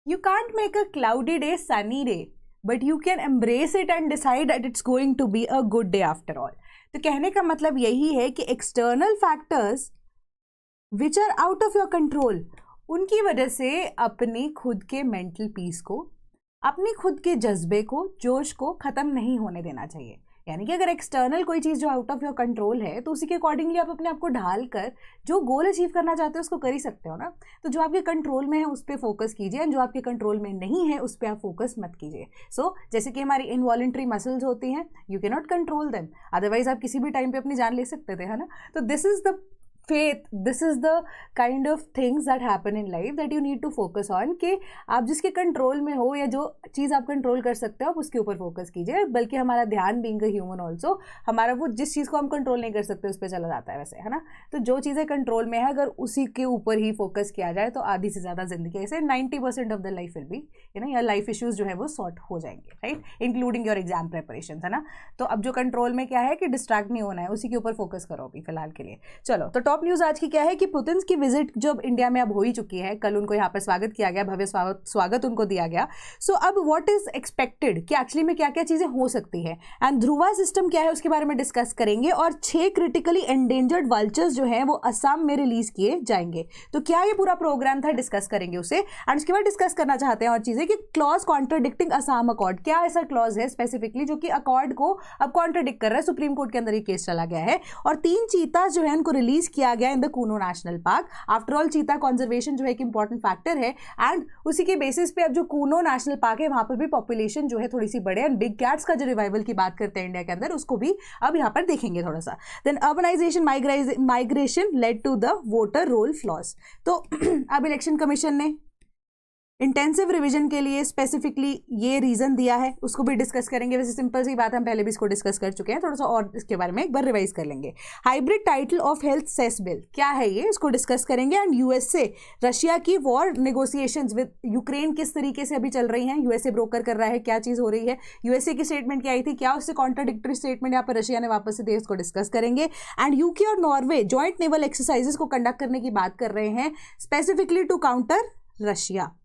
You can't make a cloudy day sunny day, but you can embrace it and decide that it's going to be a good day after all. तो कहने का मतलब यही है कि external factors which are out of your control, उनकी वजह से अपनी खुद के mental peace को, अपनी खुद के जज्बे को, जोश को ख़त्म नहीं होने देना चाहिए. यानी कि अगर एक्सटर्नल कोई चीज़ जो आउट ऑफ योर कंट्रोल है तो उसी के अकॉर्डिंगली आप अपने आप को ढाल कर जो गोल अचीव करना चाहते हो उसको कर ही सकते हो ना. तो जो आपके कंट्रोल में है उस पर फोकस कीजिए, एंड जो आपके कंट्रोल में नहीं है उस पर आप फोकस मत कीजिए. सो जैसे कि हमारी इनवॉलंटरी मसल्स होती हैं, you can not control them, otherwise आप किसी भी टाइम पे अपनी जान ले सकते थे, है ना. तो this is the faith, this is the kind of things that happen in life that you need to focus on, कि आप जिसके कंट्रोल में हो या जो चीज़ आप कंट्रोल कर सकते हो आप उसके ऊपर फोकस कीजिए. बल्कि हमारा ध्यान बीइंग अ ह्यूमन ऑल्सो, हमारा वो जिस चीज़ को हम कंट्रोल नहीं कर सकते उस पर चला जाता है वैसे, है ना. तो जो चीज़ें कंट्रोल में है अगर उसी के ऊपर ही फोकस किया जाए तो आधी से ज़्यादा जिंदगी से 90% of the life will be, you know, या लाइफ इश्यूज जो है वो सॉर्ट हो जाएंगे, right, including your exam preparation, है ना. तो अब जो कंट्रोल में क्या है कि डिस्ट्रैक्ट नहीं होना है, उसी के ऊपर फोकस करो अभी फिलहाल के लिए. चलो, तो टॉप न्यूज़ आज की क्या है कि पुतिन की विजिट जो इंडिया में अब हो ही चुकी है, कल उनको यहाँ पर स्वागत किया गया, भव्य स्वागत उनको दिया गया. सो अब व्हाट इज एक्सपेक्टेड कि एक्चुअली में क्या क्या चीजें हो सकती है, एंड ध्रुवा सिस्टम क्या है उसके बारे में डिस्कस करेंगे. और 6 क्रिटिकली एंडेंजर्ड वल्चर्स जो हैं वो असम में रिलीज किए जाएंगे. तो क्या ये पूरा प्रोग्राम था, डिस्कस करेंगे उसे. एंड उसके बाद डिस्कस करना चाहते हैं और चीजें कि क्लॉज कॉन्ट्राडिक्टिंग असम अकॉर्ड, क्या ऐसा क्लॉज है स्पेसिफिकली जो कि अकॉर्ड को अब कॉन्ट्राडिक्ट कर रहा है. सुप्रीम कोर्ट के अंदर ये केस चला गया है. और 3 चीता जो है उनको रिलीज किया गया in the Kuno national park. After all चीता कंजर्वेशन जो है एक इंपॉर्टेंट फैक्टर है, एंड उसी के बेसिस पे अब जो कूनो नेशनल पार्क है वहां पर भी पॉपुलेशन जो है थोड़ी सी बढ़े, एंड बिग कैट्स का जो रिवाइवल की बात करते हैं इंडिया के अंदर उसको भी अब यहाँ पर देखेंगे थोड़ा सा. Then urbanization migration led to the voter roll flaws. तो अब इलेक्शन कमीशन ने इंटेंसिव रिवीजन के लिए स्पेसिफिकली ये रीजन दिया है, उसको भी डिस्कस करेंगे. वैसे सिंपल सी बात है, हम पहले भी इसको डिस्कस कर चुके हैं, थोड़ा सा और इसके बारे में एक बार रिवाइज कर लेंगे. Hybrid title of health cess bill क्या है ये, इसको डिस्कस करेंगे. एंड यूएसए रशिया की वॉर नेगोशिएशंस विद यूक्रेन किस तरीके से अभी चल रही हैं, यूएसए ब्रोकर कर रहा है, क्या चीज़ हो रही है, यूएसए की स्टेटमेंट क्या आई थी, क्या उससे कॉन्ट्राडिक्टरी स्टेटमेंट यहाँ पर रशिया ने वापस से दी, उसको डिस्कस करेंगे. एंड यूके और नॉर्वे जॉइंट नेवल एक्सरसाइजेस को कंडक्ट करने की बात कर रहे हैं specifically to counter Russia.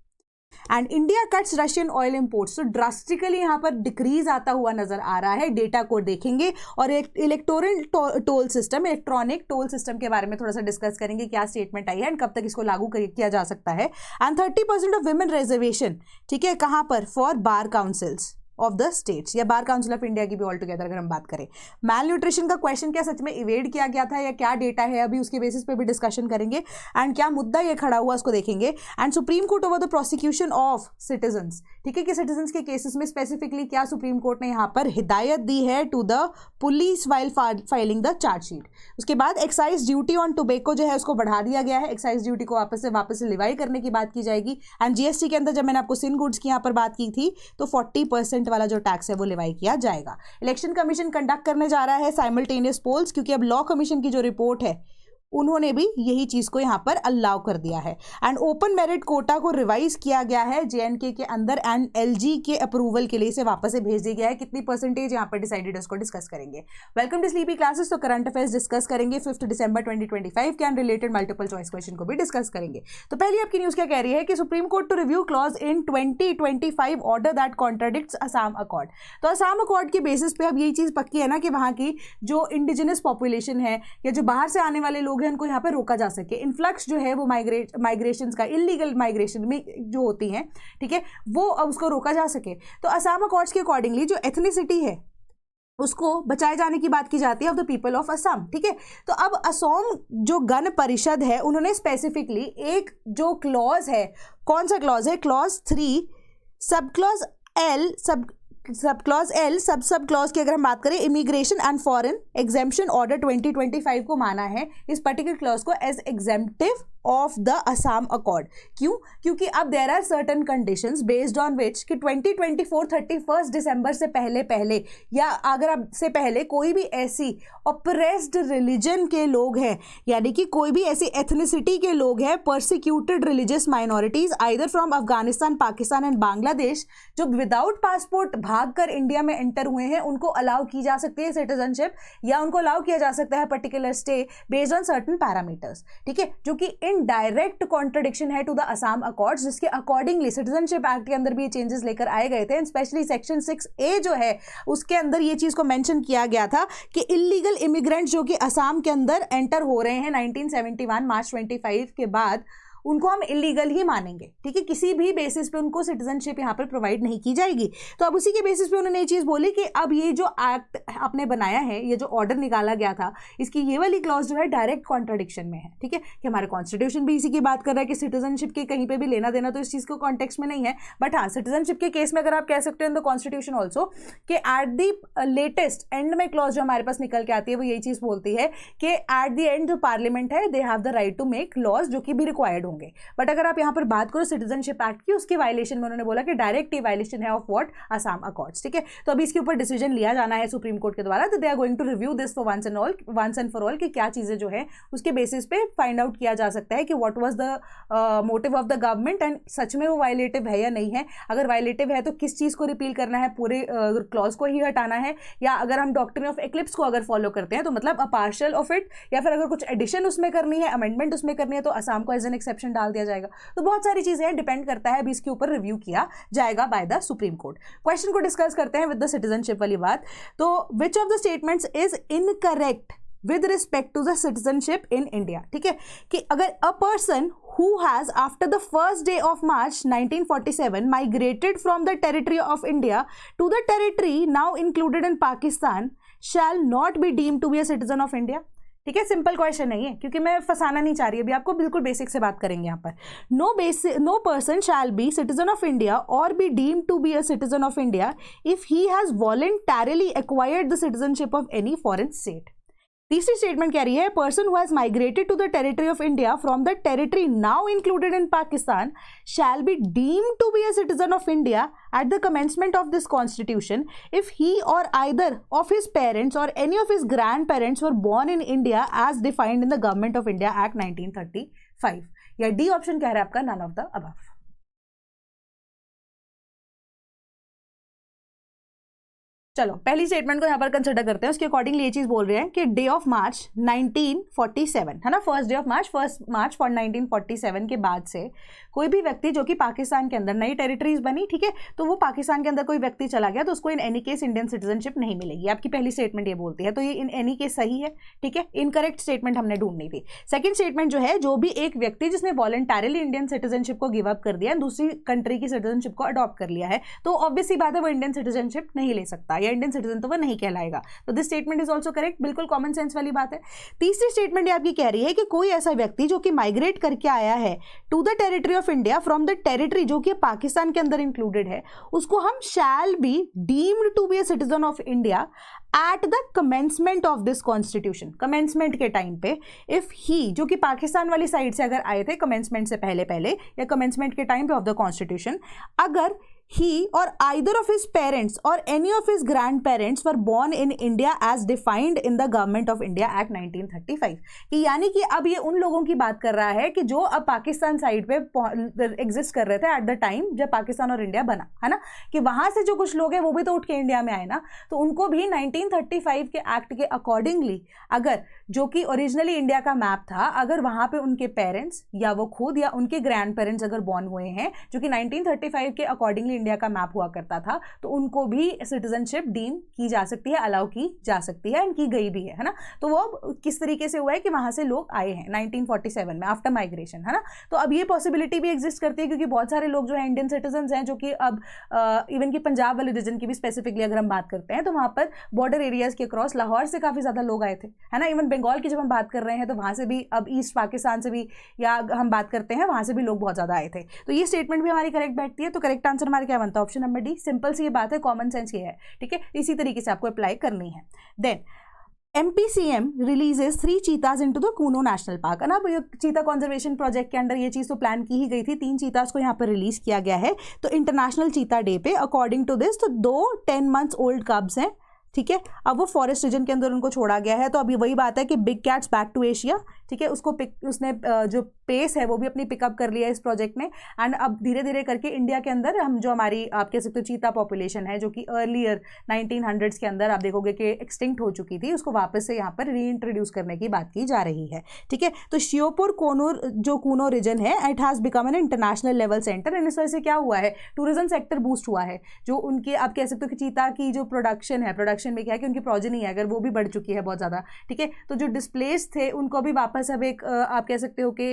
And India cuts Russian oil imports. तो ड्रास्टिकली यहाँ पर डिक्रीज आता हुआ नजर आ रहा है, डेटा को देखेंगे. और electoral toll system, electronic toll system के बारे में थोड़ा सा डिस्कस करेंगे, क्या स्टेटमेंट आई है एंड कब तक इसको लागू किया जा सकता है. एंड 30% ऑफ विमेन रिजर्वेशन, ठीक है, कहाँ पर, for bar councils of the states, या बार काउंसिल ऑफ इंडिया की भी ऑल टुगेदर अगर हम बात करें. मैल न्यूट्रिशन का क्वेश्चन क्या सच में इवेड किया गया था या क्या डेटा है अभी उसके बेसिस पे भी डिस्कशन करेंगे. एंड क्या मुद्दा ये खड़ा हुआ उसको देखेंगे. And supreme court over the prosecution of citizens, ठीक है, कि सिटीजन्स के केसेस में स्पेसिफिकली क्या सुप्रीम कोर्ट ने यहाँ पर हिदायत दी है to the police while filing the chargesheet. उसके बाद एक्साइज ड्यूटी ऑन टोबैको जो है उसको बढ़ा दिया गया है, एक्साइज ड्यूटी को वापस से लिवाई करने की बात की जाएगी. एंड जीएसटी के अंदर जब मैंने आपको सिन गुड्स की यहाँ पर बात की थी तो 40% वाला जो टैक्स है वो लिवाई किया जाएगा. इलेक्शन कमीशन कंडक्ट करने जा रहा है साइमल्टेनियस पोल्स, क्योंकि अब लॉ कमीशन की जो रिपोर्ट है उन्होंने भी यही चीज को यहाँ पर अलाउ कर दिया है. एंड ओपन मेरिट कोटा को रिवाइज किया गया है जेएनके के अंदर, एंड एलजी के अप्रूवल के लिए इसे वापस से भेज दिया गया है. कितनी परसेंटेज यहाँ पर डिसाइडेड है उसको डिस्कस करेंगे. Welcome to sleepy classes. तो करंट अफेयर्स डिस्कस करेंगे 5 दिसंबर 2025 के, and related multiple choice question को भी डिस्कस करेंगे. तो पहली आपकी न्यूज क्या कह रही है कि supreme court to review clause in 2025 order that contradicts Assam accord. तो असम अकॉर्ड के बेसिस पे अब यही चीज पक्की है ना कि वहाँ की जो इंडिजिनस पॉपुलेशन है या जो बाहर से आने वाले लोग हैं उनको यहाँ पर रोका जा सके. इन्फ्लक्स जो है वो माइग्रेशन का, इलीगल माइग्रेशन में जो होती हैं, ठीक है, वो अब उसको रोका जा सके. तो असम अकॉर्ड्स के अकॉर्डिंगली जो एथनिसिटी है उसको बचाए जाने की बात की जाती है of the people of Assam, ठीक है. तो अब असम जो गण परिषद है उन्होंने स्पेसिफिकली एक जो क्लॉज है, कौन सा क्लॉज है, clause 3 sub clause L sub clause की अगर हम बात करें, immigration and foreign exemption order 2025 को माना है इस पर्टिकुलर क्लॉज को as exemptive of the Assam accord. क्यों? क्योंकि अब there are certain conditions based on which कि 2024 31 दिसंबर से पहले या अगर अब से पहले कोई भी ऐसी ऑप्रेस्ड रिलीजन के लोग हैं, यानी कि कोई भी ऐसी एथनिसिटी के लोग हैं, persecuted religious minorities either from Afghanistan, Pakistan and Bangladesh, जो विदाउट पासपोर्ट भागकर इंडिया में एंटर हुए हैं, उनको अलाउ की जा सकती है सिटीजनशिप, या उनको अलाउ किया जा सकता है particular stay based on certain parameters, ठीक है, जो कि इन डायरेक्ट कॉन्ट्रडिक्शन है टू द असम अकॉर्ड्स, जिसके अकॉर्डिंगली सिटीजनशिप एक्ट के अंदर भी ये चेंजेस लेकर आए गए थे। एंड स्पेशली सेक्शन 6A जो है उसके अंदर ये चीज को मेंशन किया गया था कि इलीगल इमिग्रेंट्स जो कि असम के अंदर एंटर हो रहे हैं 1971 मार्च 25 के बाद, उनको हम इलीगल ही मानेंगे, ठीक है, किसी भी बेसिस पे उनको सिटीजनशिप यहाँ पर प्रोवाइड नहीं की जाएगी। तो अब उसी के बेसिस पे उन्होंने ये चीज़ बोली कि अब ये जो एक्ट आपने बनाया है, ये जो ऑर्डर निकाला गया था, इसकी ये वाली क्लॉज जो है डायरेक्ट कॉन्ट्रडिक्शन में है, ठीक है, कि हमारे कॉन्स्टिट्यूशन भी इसी की बात कर रहा है कि सिटीजनशिप के कहीं पे भी लेना देना तो इस चीज़ को कॉन्टेक्स्ट में नहीं है। बट हाँ, सिटीजनशिप के केस में अगर आप कह सकते हो इन द कॉन्स्टिट्यूशन ऑल्सो कि एट दी लेटेस्ट एंड में क्लॉज जो हमारे पास निकल के आती है वो यही चीज़ बोलती है कि एट दी एंड जो पार्लियामेंट है they have the right to make laws जो कि भी रिक्वायर्ड होंगे। बट अगर आप यहाँ पर बात करो सिटीजनशिप एक्ट की, उसकी वायलेशन में उन्होंने बोला कि डायरेक्ट वायलेशन है ऑफ व्हाट, असम अकॉर्ड्स, ठीक है। तो अभी इसके ऊपर डिसीजन लिया जाना है सुप्रीम कोर्ट के द्वारा। तो they are going to review this for once and for all कि क्या चीजें जो है उसके बेसिस पे फाइंड आउट किया जा सकता है कि what was the motive of the government and such में वो वायलेटिव है या नहीं है। अगर वायलेटिव है तो किस चीज को रिपील करना है, पूरे क्लॉज को ही हटाना है, या अगर हम डॉक्ट्रिन ऑफ एक्लिप्स को अगर फॉलो करते हैं तो मतलब अ पार्शियल ऑफ इट, या फिर अगर कुछ एडिशन उसमें करनी है, अमेंडमेंट उसमें करनी है तो असम को एज एन एक्सेप्शन डाल दिया जाएगा। तो बहुत सारी चीजें डिपेंड करता है, अभी इसके ऊपर रिव्यू किया जाएगा by the supreme court. Question को डिस्कस करते हैं विद द सिटीजनशिप वाली बात। तो which of the statements is incorrect with respect to the citizenship in India, ठीक है, कि अगर a person who has after the first day of March 1947 migrated from the territory of India to the territory now included in Pakistan shall not be deemed to be a citizen of India। ठीक है, simple question नहीं है क्योंकि मैं फंसाना नहीं चाह रही, अभी आपको बिल्कुल बेसिक से बात करेंगे यहाँ पर। No person shall be citizen of India और be deemed to be a citizen of India if he has voluntarily acquired the citizenship of any foreign state. तीसरी स्टेटमेंट कह रही है person who has migrated to the territory of India from the territory now included in Pakistan shall be deemed to be a citizen of India at the commencement of this constitution if he or either of his parents or any of his grandparents were born in India as defined in the Government of India Act 1935। या D option कह रहा है आपका none of the above. चलो पहली statement को यहाँ पर कंसिडर करते हैं। उसके अकॉर्डिंगली ये चीज बोल रहे हैं कि डे ऑफ मार्च 1947 है ना, फर्स्ट डे ऑफ मार्च 1 मार्च 1947 के बाद से कोई भी व्यक्ति जो कि पाकिस्तान के अंदर नई टेरिटरीज बनी, ठीक है, तो वो पाकिस्तान के अंदर कोई व्यक्ति चला गया तो उसको in any case Indian citizenship नहीं मिलेगी। आपकी पहली स्टेटमेंट ये बोलती है, तो ये इन एनी केस सही है, ठीक है, इनकरेक्ट स्टेटमेंट हमने ढूंढनी थी। सेकंड स्टेटमेंट जो है, जो भी एक व्यक्ति जिसने वॉलंटरली इंडियन सिटीजनशिप को गिव अप कर दिया, दूसरी कंट्री की सिटीजनशिप को अडॉप्ट कर लिया है, तो ऑब्वियसली बात है वो इंडियन सिटीजनशिप नहीं ले सकता या इंडियन सिटीजन तो वो नहीं कहलाएगा। तो this statement is also correct, बिल्कुल कॉमन सेंस वाली बात है। तीसरी स्टेटमेंट आपकी कह रही है कि कोई ऐसा व्यक्ति जो कि माइग्रेट करके आया है to the territory of India from the territory जो कि पाकिस्तान के अंदर इंक्लूडेड है, उसको हम shall be deemed to be a citizen of India at the commencement of this constitution. Commencement के टाइम पे इफ ही, जो कि पाकिस्तान वाली साइड से अगर आए थे कमेंसमेंट से पहले पहले या कमेंसमेंट के टाइम पे ऑफ द कॉन्स्टिट्यूशन, अगर he or either of his parents or any of his grandparents were born in India as defined in the Government of India Act 1935, कि यानी कि अब ये उन लोगों की बात कर रहा है कि जो अब पाकिस्तान साइड पे एग्जिस्ट कर रहे थे एट द टाइम जब पाकिस्तान और इंडिया बना, है ना, कि वहां से जो कुछ लोग हैं वो भी तो उठ के इंडिया में आए ना, तो उनको भी 1935 के एक्ट के अकॉर्डिंगली अगर जो कि ओरिजिनली इंडिया का मैप था, अगर वहां पे उनके पेरेंट्स या वो खुद या उनके ग्रैंड पेरेंट्स अगर बॉर्न हुए हैं जो कि 1935 के अकॉर्डिंगली इंडिया का मैप हुआ करता था, तो उनको भी सिटीजनशिप डीम की जा सकती है, अलाउ की जा सकती है, एंड की गई भी है ना। तो वो किस तरीके से हुआ है कि वहां से लोग आए हैं 1947 में आफ्टर माइग्रेशन, है ना। तो अब ये पॉसिबिलिटी भी एग्जिस्ट करती है क्योंकि बहुत सारे लोग जो है इंडियन सिटीजन हैं जो कि अब इवन की पंजाब वाले रीजन की भी स्पेसिफिकली अगर हम बात करते हैं तो वहां पर बॉर्डर एरियाज के क्रॉस लाहौर से काफी ज्यादा लोग आए थे, है ना। इवन बंगाल की जब हम बात कर रहे हैं तो वहां से भी, अब ईस्ट पाकिस्तान से भी या हम बात करते हैं, वहां से भी लोग बहुत ज्यादा आए थे। तो ये स्टेटमेंट भी हमारी करेक्ट बैठती है। तो करेक्ट आंसर हमारे क्या बनता है, ऑप्शन नंबर डी। सिंपल सी ये बात है, कॉमन सेंस ये है, ठीक है, इसी तरीके से आपको अप्लाई करनी है। Then MPCM releases 3 cheetahs into the Kuno national park, है ना। चीता कंजर्वेशन प्रोजेक्ट के अंडर ये चीज तो प्लान की ही गई थी, 3 चीताज को यहाँ पर रिलीज किया गया है तो इंटरनेशनल चीता डे पे। अकॉर्डिंग टू दिस तो 2 10 months ओल्ड कब्स हैं, ठीक है। अब वो फॉरेस्ट रीजन के अंदर उनको छोड़ा गया है, तो अभी वही बात है कि big cats back to Asia, ठीक ठीक है, उसने जो पेस है वो भी अपनी पिकअप कर लिया इस प्रोजेक्ट ने। एंड अब धीरे धीरे करके इंडिया के अंदर हम जो हमारी आप कह सकते हो चीता पॉपुलेशन है, जो कि अर्लियर 1900s के अंदर आप देखोगे कि एक्सटिंक्ट हो चुकी थी, उसको वापस से यहाँ पर रीइंट्रोड्यूस करने की बात की जा रही है। ठीक है, तो श्योपुर कोनूर जो कूनो रीजन है, it has become an international level centre. And इस वजह से क्या हुआ है, टूरिज्म सेक्टर बूस्ट हुआ है। जो उनके आप कह सकते हो कि चीता की जो प्रोडक्शन है, प्रोडक्शन में क्या है कि उनकी प्रोजेनी है अगर वो भी बढ़ चुकी है बहुत ज़्यादा। ठीक है, तो जो डिस्प्लेस थे उनको भी वापस अब एक आप कह सकते हो कि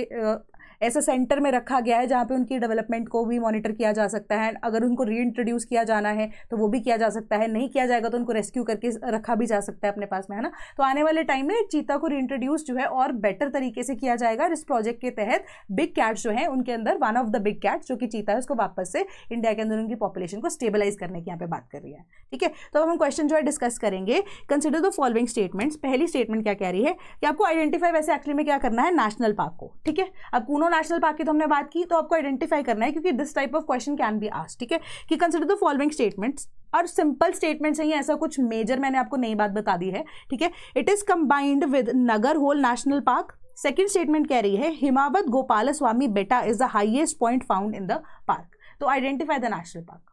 ऐसा सेंटर में रखा गया है जहाँ पे उनकी डेवलपमेंट को भी मॉनिटर किया जा सकता है। अगर उनको रीइंट्रोड्यूस किया जाना है तो वो भी किया जा सकता है, नहीं किया जाएगा तो उनको रेस्क्यू करके रखा भी जा सकता है अपने पास में, है ना। तो आने वाले टाइम में चीता को रीइंट्रोड्यूस जो है और बेटर तरीके से किया जाएगा। इस प्रोजेक्ट के तहत बिग कैट्स जो है उनके अंदर one of the big cats जो कि चीता है उसको वापस से इंडिया के अंदर उनकी पॉपुलेशन को स्टेबलाइज करने की यहाँ पे बात कर रही है। ठीक है, तो अब हम क्वेश्चन जो है डिस्कस करेंगे। Consider the following statements. पहली स्टेटमेंट क्या कह रही है कि आपको आइडेंटिफाई वैसे एक्चुअली में क्या करना है, नेशनल पार्क को। ठीक है, अब कूनो नेशनल पार्क की तो हमने बात की, तो आपको आइडेंटिफाई करना है क्योंकि this type of question can be asked. ठीक है, कि कंसिडर द फॉलोइंग स्टेटमेंट्स, और सिंपल स्टेटमेंट्स हैं, ऐसा कुछ मेजर मैंने आपको नई बात बता दी है। ठीक है, it is combined with Nagarhole national park. Second statement कह रही है Himavat Gopal Swamy Betta is the highest point found in the park. तो identify the national park.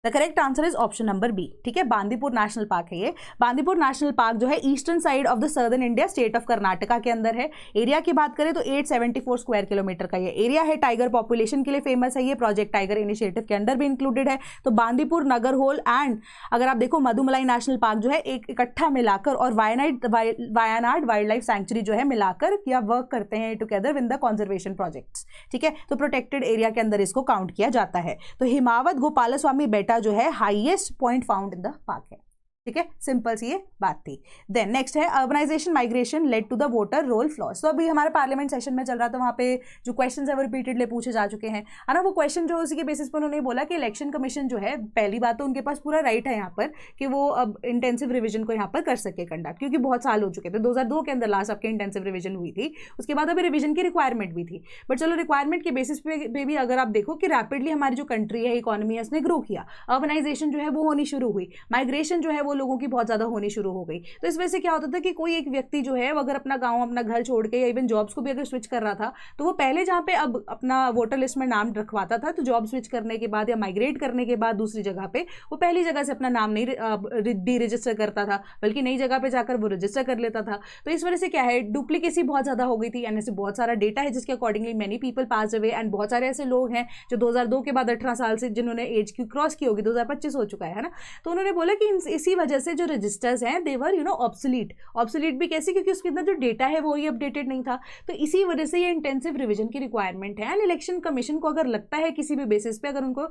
The correct answer is option number B. ठीक है, बांदीपुर नेशनल पार्क है ये। बांदीपुर नेशनल पार्क जो है eastern side of the southern India, state of Karnataka के अंदर है। एरिया की बात करें तो 874 स्क्वायर किलोमीटर का ये एरिया है। टाइगर पॉपुलेशन के लिए फेमस है ये। प्रोजेक्ट टाइगर इनिशिएटिव के अंडर भी इंक्लूडेड है। तो बांदीपुर, नगरहोल एंड अगर आप देखो मधुमलाई नेशनल पार्क जो है एक इकट्ठा मिलाकर, और वायनाड वाइल्ड लाइफ सैंक्चुरी जो है मिलाकर या वर्क करते हैं together with the conservation projects. ठीक है, तो प्रोटेक्टेड एरिया के अंदर इसको काउंट किया जाता है। तो हिमावत गोपाल स्वामी बेटा जो है highest point found in the park है। ठीक है, सिंपल सी ये बात थी। देन नेक्स्ट है urbanization migration led to the voter roll flaws. तो अभी हमारे पार्लियामेंट सेशन में चल रहा था, वहाँ पे जो क्वेश्चंस है वो रिपीटेडली पूछे जा चुके हैं, है ना। वो क्वेश्चन जो उसी के बेसिस पर उन्होंने बोला कि इलेक्शन कमीशन जो है, पहली बात तो उनके पास पूरा राइट है यहाँ पर कि वो अब इंटेंसिव रिविजन को यहाँ पर कर सके कंडक्ट, क्योंकि बहुत साल हो चुके थे। 2002 के अंदर लास्ट आपके इंटेंसिव रिविजन हुई थी, उसके बाद अभी रिविजन की रिक्वायरमेंट भी थी। बट चलो रिक्वायरमेंट के बेसिस पे भी अगर आप देखो कि रैपिडली हमारी जो कंट्री है, इकोनॉमी है, उसने ग्रो किया। अर्बनाइजेशन जो है वो होनी शुरू हुई, माइग्रेशन जो है वो लोगों की बहुत ज़्यादा होनी शुरू हो गई। तो इस वजह से क्या होता था कि कोई एक व्यक्ति जो है वो अगर अपना गांव, अपना घर छोड़ के या इवन जॉब्स को भी अगर स्विच कर रहा था, तो वो पहले जहाँ पे अब अपना वोटर लिस्ट में नाम रखवाता था, तो जॉब स्विच करने के बाद या माइग्रेट करने के बाद दूसरी जगह पे वो पहली जगह से अपना नाम नहीं डी रजिस्टर करता था, बल्कि नई जगह पे जाकर वो रजिस्टर कर लेता था। तो इस वजह से क्या है, डुप्लीकेसी बहुत ज़्यादा हो गई थी, यानी से बहुत सारा डेटा है जिसके accordingly many people pass away. And बहुत सारे ऐसे लोग हैं जो 2002 के बाद 18 साल से जिन्होंने एज की क्रॉस की होगी, 2025 हो चुका है ना। तो उन्होंने बोला कि इसी वजह से जो रजिस्टर्स हैं देवर ऑब्सोलीट भी कैसे, क्योंकि उसके अंदर जो डेटा है वो ही अपडेटेड नहीं था। तो इसी वजह से ये इंटेंसिव रिवीजन की रिक्वायरमेंट है। एंड इलेक्शन कमीशन को अगर लगता है किसी भी बेसिस पे अगर उनको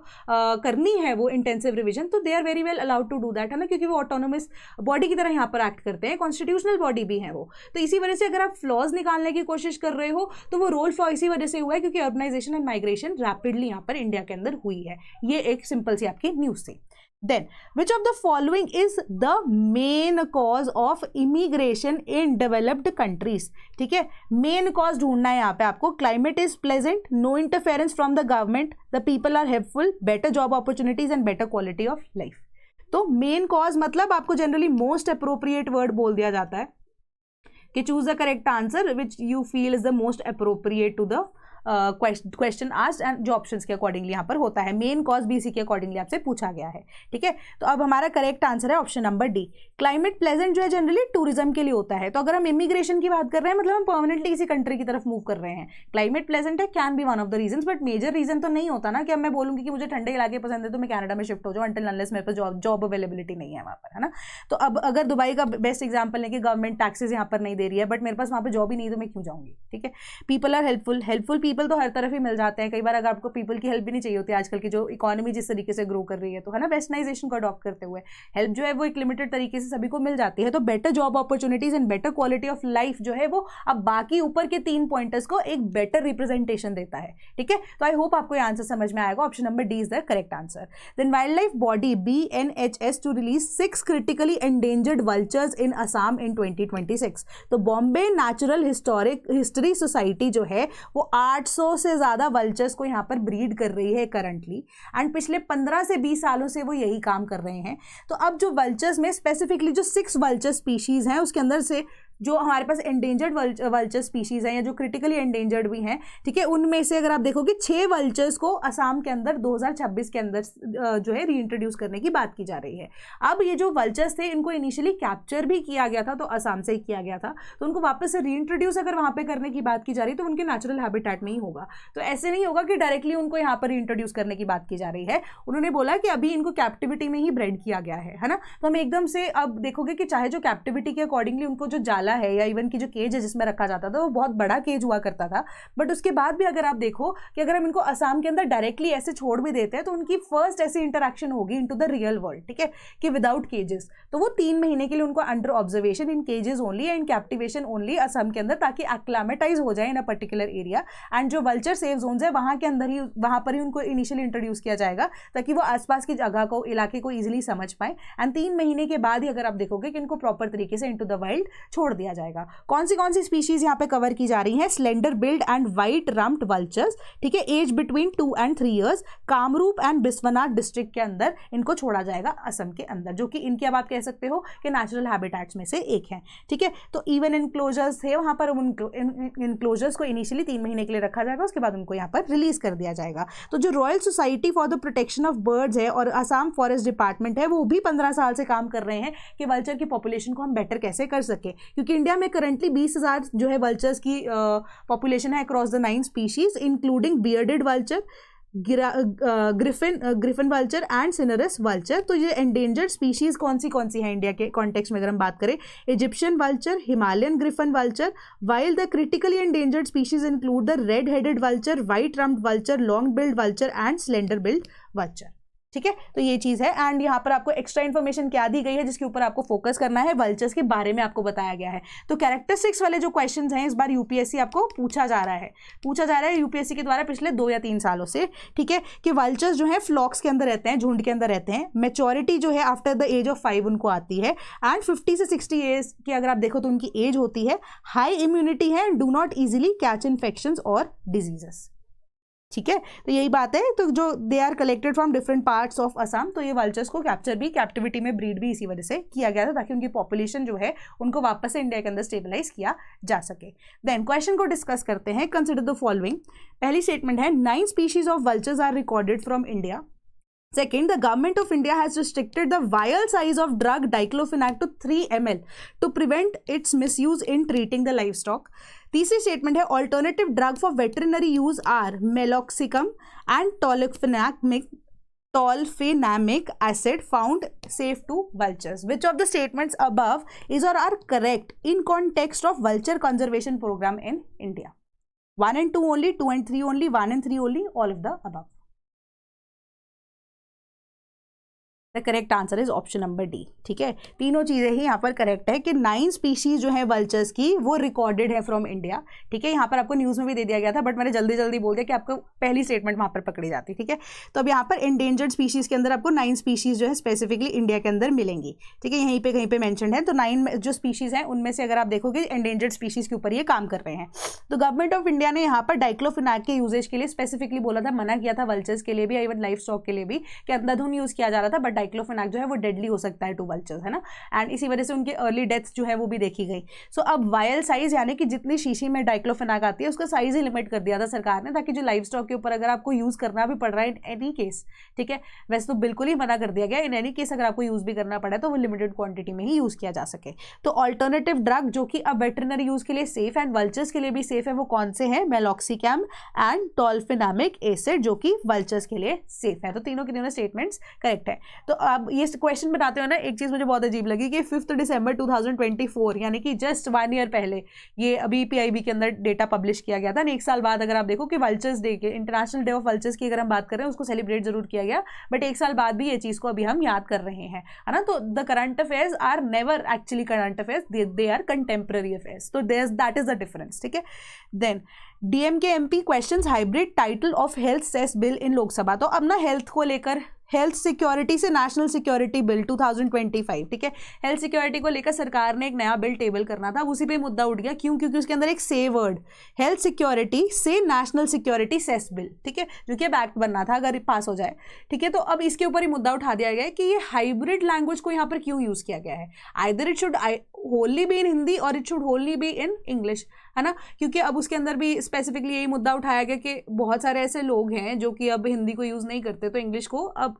करनी है वो इंटेंसिव रिवीजन, तो they are very well allowed to do that, है ना, क्योंकि वो ऑटोनोमस बॉडी की तरह यहाँ पर एक्ट करते हैं, कॉन्स्टिट्यूशनल बॉडी भी है वो। तो इसी वजह से अगर आप फ्लॉज निकालने की कोशिश कर रहे हो तो वो रोल फ्लॉ इसी वजह से हुआ है क्योंकि अर्बनाइजेशन एंड माइग्रेशन रैपिडली यहाँ पर इंडिया के अंदर हुई है। ये एक सिंपल सी आपकी न्यूज थी। Then, which of the following is the main cause of immigration in developed countries? ठीक है, मेन कॉज ढूंढना है यहाँ पे आपको। Climate is pleasant, no interference from the government, the people are helpful, better job opportunities and better quality of life. तो main cause मतलब आपको जनरली मोस्ट अप्रोप्रिएट वर्ड बोल दिया जाता है कि choose the correct answer which you feel is the most appropriate to the question asked and जो options के अकॉर्डिंगली यहाँ पर होता है। मेन कॉज बीसी के अकॉर्डिंगली आपसे पूछा गया है। ठीक है, तो अब हमारा करेक्ट आंसर है option number D. Climate pleasant जो है जनरली टूरिज्म के लिए होता है। तो अगर हम इमिग्रेशन की बात कर रहे हैं मतलब हम परमानेंटली किसी कंट्री की तरफ मूव कर रहे हैं, क्लाइमेट प्लेजेंट है, can be one of the reason, but major reason तो नहीं होता ना कि अब मैं बोलूँगी कि मुझे ठंडे इलाके पसंद है तो मैं कनाडा में शिफ्ट हो जाऊँ अंटिल अनलेस मेरे पास जॉब अवेलेबिलिटी नहीं है वहाँ पर, है ना। तो अब अगर दुबई का बेस्ट एग्जाम्पल है कि गवर्नमेंट टैक्सेस यहाँ पर नहीं दे रही है, बट मेरे पास वहाँ पर जॉब ही नहीं तो मैं क्यों जाऊँगी। ठीक है, पीपल आर हेल्पफुल पीपल तो हर तरफ ही मिल जाते हैं। कई बार अगर आपको पीपल की हेल्प भी नहीं चाहिए होती, आजकल की जो इकोनॉमी जिस तरीके से ग्रो कर रही है, तो है ना, वेस्टर्नाइजेशन को अडॉप्ट करते हुए हेल्प जो है वो एक लिमिटेड तरीके से सभी को मिल जाती है। तो better job opportunities and better quality of life जो है वो अब बाकी ऊपर के 3 पॉइंटर्स को एक बेटर रिप्रेजेंटेशन देता है। ठीक है, तो आई होप आपको ये आंसर समझ में आएगा। Option number D is the correct answer. Then wild life body BNHS to release 6 critically endangered vultures in Assam in 2026। तो बॉम्बे नेचुरल हिस्ट्री सोसाइटी जो है वो 800 से ज्यादा वल्चर्स को यहाँ पर ब्रीड कर रही है करंटली, एंड पिछले 15 से 20 सालों से वो यही काम कर रहे हैं। तो अब जो वल्चर्स में स्पेसिफिकली जो 6 वल्चर स्पीशीज हैं उसके अंदर से जो हमारे पास एंडेंजर्ड वल्चर स्पीशीज हैं या जो क्रिटिकली एंडेंजर्ड भी हैं, ठीक है, उनमें से अगर आप देखोगे 6 वल्चर्स को असम के अंदर 2026 के अंदर जो है रीइंट्रोड्यूस करने की बात की जा रही है। अब ये जो वल्चर्स थे इनको इनिशियली कैप्चर भी किया गया था, तो असम से ही किया गया था, तो उनको वापस से रीइंट्रोड्यूस अगर वहाँ पे करने की बात की जा रही है तो उनके नेचुरल हैबिटेट में ही होगा। तो ऐसे नहीं होगा कि डायरेक्टली उनको यहाँ पर रीइंट्रोड्यूस करने की बात की जा रही है। उन्होंने बोला कि अभी इनको कैप्टिविटी में ही ब्रेड किया गया है ना। तो हम एकदम से अब देखोगे कि चाहे जो कैप्टिविटी के अकॉर्डिंगली उनको जो जाला है या इवन की जो केज है जिसमें रखा जाता था वो बहुत बड़ा केज हुआ करता था, बट उसके बाद भी अगर आप देखो कि अगर हम इनको असम के अंदर डायरेक्टली ऐसे छोड़ भी देते हैं तो उनकी फर्स्ट ऐसी इंटरेक्शन होगी इनटू द रियल वर्ल्ड, ठीक है, कि विदाउट केजेस। तो वो 3 महीने के लिए उनको अंडर ऑब्जर्वेशन इन केजेस ओनली या इन कैप्टिवेशन ओनली असम के अंदर, ताकि एक्लामेटाइज हो जाए इन अ पर्टिकुलर एरिया। एंड जो वल्चर सेफ जोन्स है वहां के अंदर ही, वहां पर ही उनको इनिशियली इंट्रोड्यूस किया जाएगा ताकि वो आसपास की जगह को, इलाके को इजीली समझ पाए। एंड 3 महीने के बाद ही अगर आप देखोगे कि इनको प्रॉपर तरीके से इनटू द वाइल्ड छोड़ दिया जाएगा। कौन सी स्पीशीज यहाँ पे कवर की जा रही हैं? Slender billed and white rumped vultures, ठीक है, age between 2 and 3 years, Kamrup and Biswanath district के अंदर इनको छोड़ा जाएगा असम के अंदर, जो कि इनकी अब आप कह सकते हो कि नेचुरल हैबिटेट्स में से एक है, ठीक है। तो इवन इनक्लोजर्स थे वहां पर, इनक्लोजर्स को इनिशियली 3 महीने के लिए रखा जाएगा, उसके बाद उनको यहाँ पर रिलीज कर दिया जाएगा। तो जो royal society for the protection of birds है और असम फॉरेस्ट डिपार्टमेंट है, वो भी 15 साल से काम कर रहे हैं कि वल्चर की पॉपुलेशन को हम बेटर कैसे कर सके, क्योंकि इंडिया में करंटली 20,000 जो है वल्चर्स की पॉपुलेशन है across the 9 species including bearded vulture, Griffin vulture and सिनरस vulture. तो ये एंडेंजर्ड स्पीशीज कौन सी है इंडिया के कॉन्टेक्स्ट में अगर हम बात करें? Egyptian vulture, Himalayan Griffin vulture, while the critically endangered species include the red headed vulture, white rumped vulture, long billed vulture and slender billed vulture, ठीक है। तो ये चीज है। एंड यहाँ पर आपको एक्स्ट्रा इन्फॉर्मेशन क्या दी गई है जिसके ऊपर आपको फोकस करना है? वल्चर्स के बारे में आपको बताया गया है। तो कैरेक्टरिस्टिक्स वाले जो क्वेश्चंस हैं इस बार यूपीएससी आपको पूछा जा रहा है यूपीएससी के द्वारा पिछले 2 या 3 सालों से, ठीक है, कि वल्चर्स जो है फ्लॉक्स के अंदर रहते हैं, झुंड के अंदर रहते हैं। मेच्योरिटी जो है आफ्टर द एज ऑफ 5 उनको आती है, एंड 50 से 60 एज की अगर आप देखो तो उनकी एज होती है। हाई इम्यूनिटी है, do not easily catch infection और डिजीजेस, ठीक है। तो यही बात है। तो जो they are collected from different parts of Assam, तो ये वल्चर्स को कैप्चर भी, कैप्टिविटी में ब्रीड भी इसी वजह से किया गया था ताकि उनकी पॉपुलेशन जो है उनको वापस से इंडिया के अंदर स्टेबलाइज किया जा सके। देन क्वेश्चन को डिस्कस करते हैं। Consider the following. पहली स्टेटमेंट है 9 species of vultures are recorded from India. Second, the government of India has restricted the vial size of drug diclofenac to 3 ml to prevent its misuse in treating the livestock. तीसरी statement है alternative drug for veterinary use are meloxicam and tolfenamic acid found safe to vultures. Which of the statements above is or are correct in context of vulture conservation program in India? 1 and 2 only, 2 and 3 only, 1 and 3 only, all of the above. The correct answer is option number D, ठीक है। तीनों चीज़ें ही यहाँ पर correct है कि 9 species जो है वल्चर्स की वो रिकॉर्डेड है फ्रॉम इंडिया, ठीक है। यहाँ पर आपको न्यूज़ में भी दे दिया गया था बट मैंने जल्दी बोल दिया कि आपको पहली स्टेटमेंट वहाँ पर पकड़ी जाती, ठीक है। तो अब यहाँ पर एंडेंजर्ड स्पीशीज़ के अंदर आपको 9 स्पीशीज़ जो है स्पेसिफिकली इंडिया के अंदर मिलेंगी, ठीक है। यहीं पे कहीं पे मेंशन्ड है। तो 9 जो स्पीशीज़ हैं उनमें से अगर आप देखोगे एंडेंजर्ड स्पीशीज़ के ऊपर ये काम कर रहे हैं। तो गवर्नमेंट ऑफ इंडिया ने यहाँ पर डाइक्लोफेनाक के यूजेज के लिए स्पेसिफिकली बोला था, मना किया था वल्चर्स के लिए भी, इवन लाइफ स्टॉक के लिए भी, कि अंधाधुंध यूज़ किया जा रहा था, बट डाइक्लोफेनाक जो है वो डेडली हो सकता है टू वल्चर्स, है ना। एंड इसी वजह से उनके अर्ली डेथ्स जो है वो भी देखी गई। सो अब वायल साइज यानी कि जितनी शीशी में डाइक्लोफेनाक आती है उसका साइज ही लिमिट कर दिया था सरकार ने, ताकि जो लाइव स्टॉक के ऊपर अगर आपको यूज करना भी पड़ रहा है इन एनी केस, ठीक है, वैसे तो बिल्कुल ही मना कर दिया गया, इन एनी केस अगर आपको यूज भी करना पड़ा तो वो लिमिटेड क्वांटिटी में ही यूज किया जा सके। तो ऑल्टरनेटिव ड्रग जो कि अब वेटरनरी यूज के लिए सेफ एंड वल्चर्स के लिए भी सेफ है वो कौन से हैं? मेलॉक्सिकैम एंड टॉल्फेनामिक एसिड, जो कि वल्चर्स के लिए सेफ है। तो तीनों की तीनों स्टेटमेंट्स करेक्ट है। तो अब ये क्वेश्चन बनाते हो ना, एक चीज़ मुझे बहुत अजीब लगी कि 5 दिसंबर 2024 यानी कि जस्ट 1 ईयर पहले ये अभी PIB के अंदर डेटा पब्लिश किया गया था। एक साल बाद अगर आप देखो कि वल्चर्स डे के, इंटरनेशनल डे ऑफ वल्चर्स की अगर हम बात कर रहे हैं उसको सेलिब्रेट जरूर किया गया, बट 1 साल बाद भी ये चीज़ को अभी हम याद कर रहे हैं, है ना। तो the current affairs are never actually current affairs, they are contemporary affairs. तो दैट इज द डिफरेंस, ठीक है। Then DMK MP questions hybrid title of health cess bill in Lok Sabha. तो अब ना हेल्थ को लेकर, हेल्थ सिक्योरिटी से नेशनल सिक्योरिटी बिल 2025, ठीक है, हेल्थ सिक्योरिटी को लेकर सरकार ने एक नया बिल टेबल करना था, उसी पे मुद्दा उठ गया। क्यों? क्योंकि उसके अंदर एक से वर्ड हेल्थ सिक्योरिटी से नेशनल सिक्योरिटी सेस बिल, ठीक है, जो कि अब एक्ट बनना था अगर पास हो जाए, ठीक है। तो अब इसके ऊपर ही मुद्दा उठा दिया गया है कि ये हाइब्रिड लैंग्वेज को यहाँ पर क्यों यूज किया गया है। Either it should only be in Hindi और it should only be in English, है ना, क्योंकि अब उसके अंदर भी स्पेसिफिकली यही मुद्दा उठाया गया कि बहुत सारे ऐसे लोग हैं जो कि अब हिंदी को यूज नहीं करते, तो इंग्लिश को अब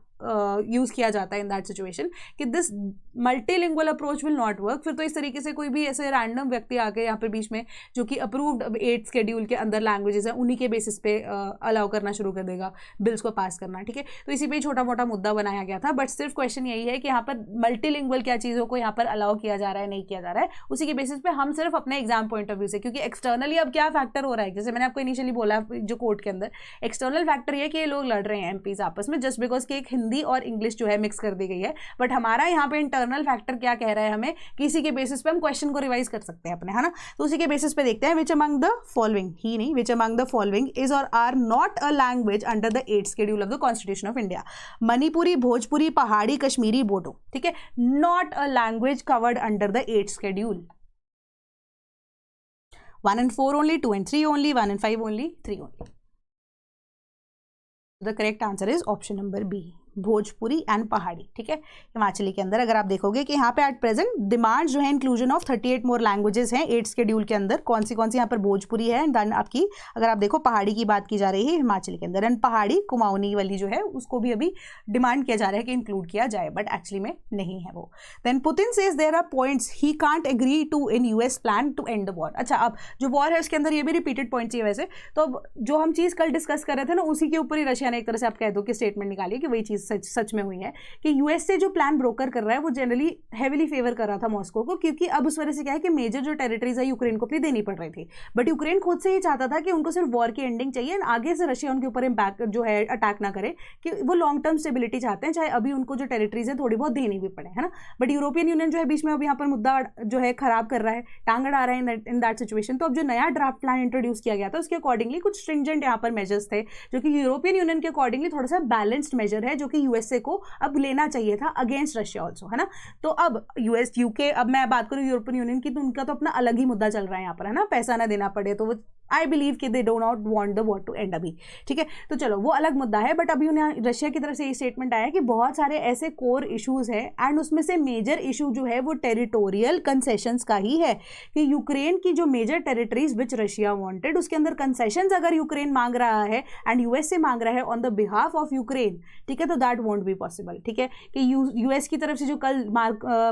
यूज किया जाता है इन दैट सिचुएशन, कि this multilingual approach will not work. फिर तो इस तरीके से कोई भी ऐसे रैंडम व्यक्ति आके यहाँ पर बीच में जो कि अप्रूव्ड 8th शेड्यूल के अंदर लैंग्वेजेस हैं उन्हीं के बेसिस पे अलाउ करना शुरू कर देगा बिल्स को पास करना, ठीक है। तो इसी पे छोटा मोटा मुद्दा बनाया गया था, बट सिर्फ क्वेश्चन यही है कि यहाँ पर मल्टीलिंगुअल क्या चीज़ों को यहाँ पर अलाउ किया जा रहा है, नहीं किया जा रहा है, उसी के बेसिस पे हम सिर्फ अपने एग्जाम पॉइंट ऑफ व्यू से, क्योंकि एक्सटर्नली अब क्या फैक्टर हो रहा है, जैसे मैंने आपको इनिशियली बोला जो कोर्ट के अंदर एक्सटर्नल फैक्टर ये कि ये लोग लड़ रहे हैं एमपीज आपस में जस्ट बिकॉज कि एक हिंदी और इंग्लिश जो है मिक्स कर दी गई है। बट हमारा यहाँ पे इंटरनल फैक्टर क्या कह रहा है हमें, किसी के बेसिस पे हम क्वेश्चन को रिवाइज कर सकते हैं अपने, है ना। तो उसी के बेसिस पे देखते हैं विच अमंग द फॉलोइंग, ही नहीं, which among the following is और are not a language under the 8th schedule of the constitution of India. Manipuri, Bhojpuri, Pahari, Kashmiri, Bodo, ठीक है, not a language covered under the 8th schedule. 1 and 4 only, 2 and 3 only, 1 and 5 only, 3 only. The correct answer is option number B, Bhojpuri and पहाड़ी, ठीक है। हिमाचली के अंदर अगर आप देखोगे कि यहाँ पे एट प्रेजेंट डिमांड जो है इंक्लूजन ऑफ 38 मोर लैंग्वेजेस हैं 8th शेड्यूल के अंदर। कौन सी यहाँ पर भोजपुरी है, एंड देन आपकी अगर आप देखो पहाड़ी की बात की जा रही है हिमाचली के अंदर, एंड पहाड़ी कुमाऊनी वाली जो है उसको भी अभी डिमांड किया जा रहा है कि इंक्लूड किया जाए, बट एक्चुअली में नहीं है वो। Then Putin says there are points he can't agree to in US plan to end the war. अच्छा, अब जो वॉर है उसके अंदर ये भी रिपीटेड पॉइंट्स ही वैसे, तो अब जो हम चीज़ कल डिस्कस कर रहे थे ना उसी के ऊपर ही रशिया ने एक तरह से आप कह दो कि स्टेटमेंट निकाली कि वही चीज़ सच में हुई है कि यूएस से जो प्लान ब्रोकर कर रहा है वो जनरली हेवीली फेवर कर रहा था मॉस्को को, क्योंकि अब उस वजह से क्या है कि मेजर जो टेरिटरीज है यूक्रेन को अपनी देनी पड़ रही थी, बट यूक्रेन खुद से ही चाहता था कि उनको सिर्फ वॉर की एंडिंग चाहिए एंड आगे से रशिया उनके ऊपर इम्पैक्ट जो है अटैक ना करे, कि वो लॉन्ग टर्म स्टेबिलिटी चाहते हैं, चाहे अभी उनको जो टेरिटरीज है थोड़ी बहुत देनी भी पड़े, है ना। बट यूरोपियन यूनियन जो है बीच में अब यहाँ पर मुद्दा जो है खराब कर रहा है, टांग अड़ा रहा है इन दैट सिचुएशन। तो अब जो नया ड्राफ्ट प्लान इंट्रोड्यूस किया गया था उसके अकॉर्डिंगली कुछ स्ट्रिंजेंट यहाँ पर मेजर्स थे जो कि यूरोपियन यूनियन के अकॉर्डिंगली थोड़ा सा बैलेंस्ड मेजर है, जो कि यूएसए को अब लेना चाहिए था अगेंस्ट रशिया ऑल्सो, है ना। तो अब यूएस यूके, अब मैं बात करूं यूरोपियन यूनियन की, तो उनका तो अपना अलग ही मुद्दा चल रहा है यहाँ पर, है ना, पैसा ना देना पड़े, तो वो आई बिलीव कि they do not want the war to end अभी, ठीक है। तो चलो वो अलग मुद्दा है, बट अभी उन्हें रशिया की तरफ से ये स्टेटमेंट आया कि बहुत सारे ऐसे कोर इश्यूज है एंड उसमें से मेजर इशू जो है वो टेरिटोरियल कंसेशंस का ही है, कि यूक्रेन की जो मेजर टेरिटरीज विच रशिया वांटेड उसके अंदर कंसेशंस अगर यूक्रेन मांग रहा है एंड यूएस से मांग रहा है on the behalf of Ukraine, ठीक है, तो दैट वोंट बी पॉसिबल, ठीक है। कि यूएस की तरफ से जो कल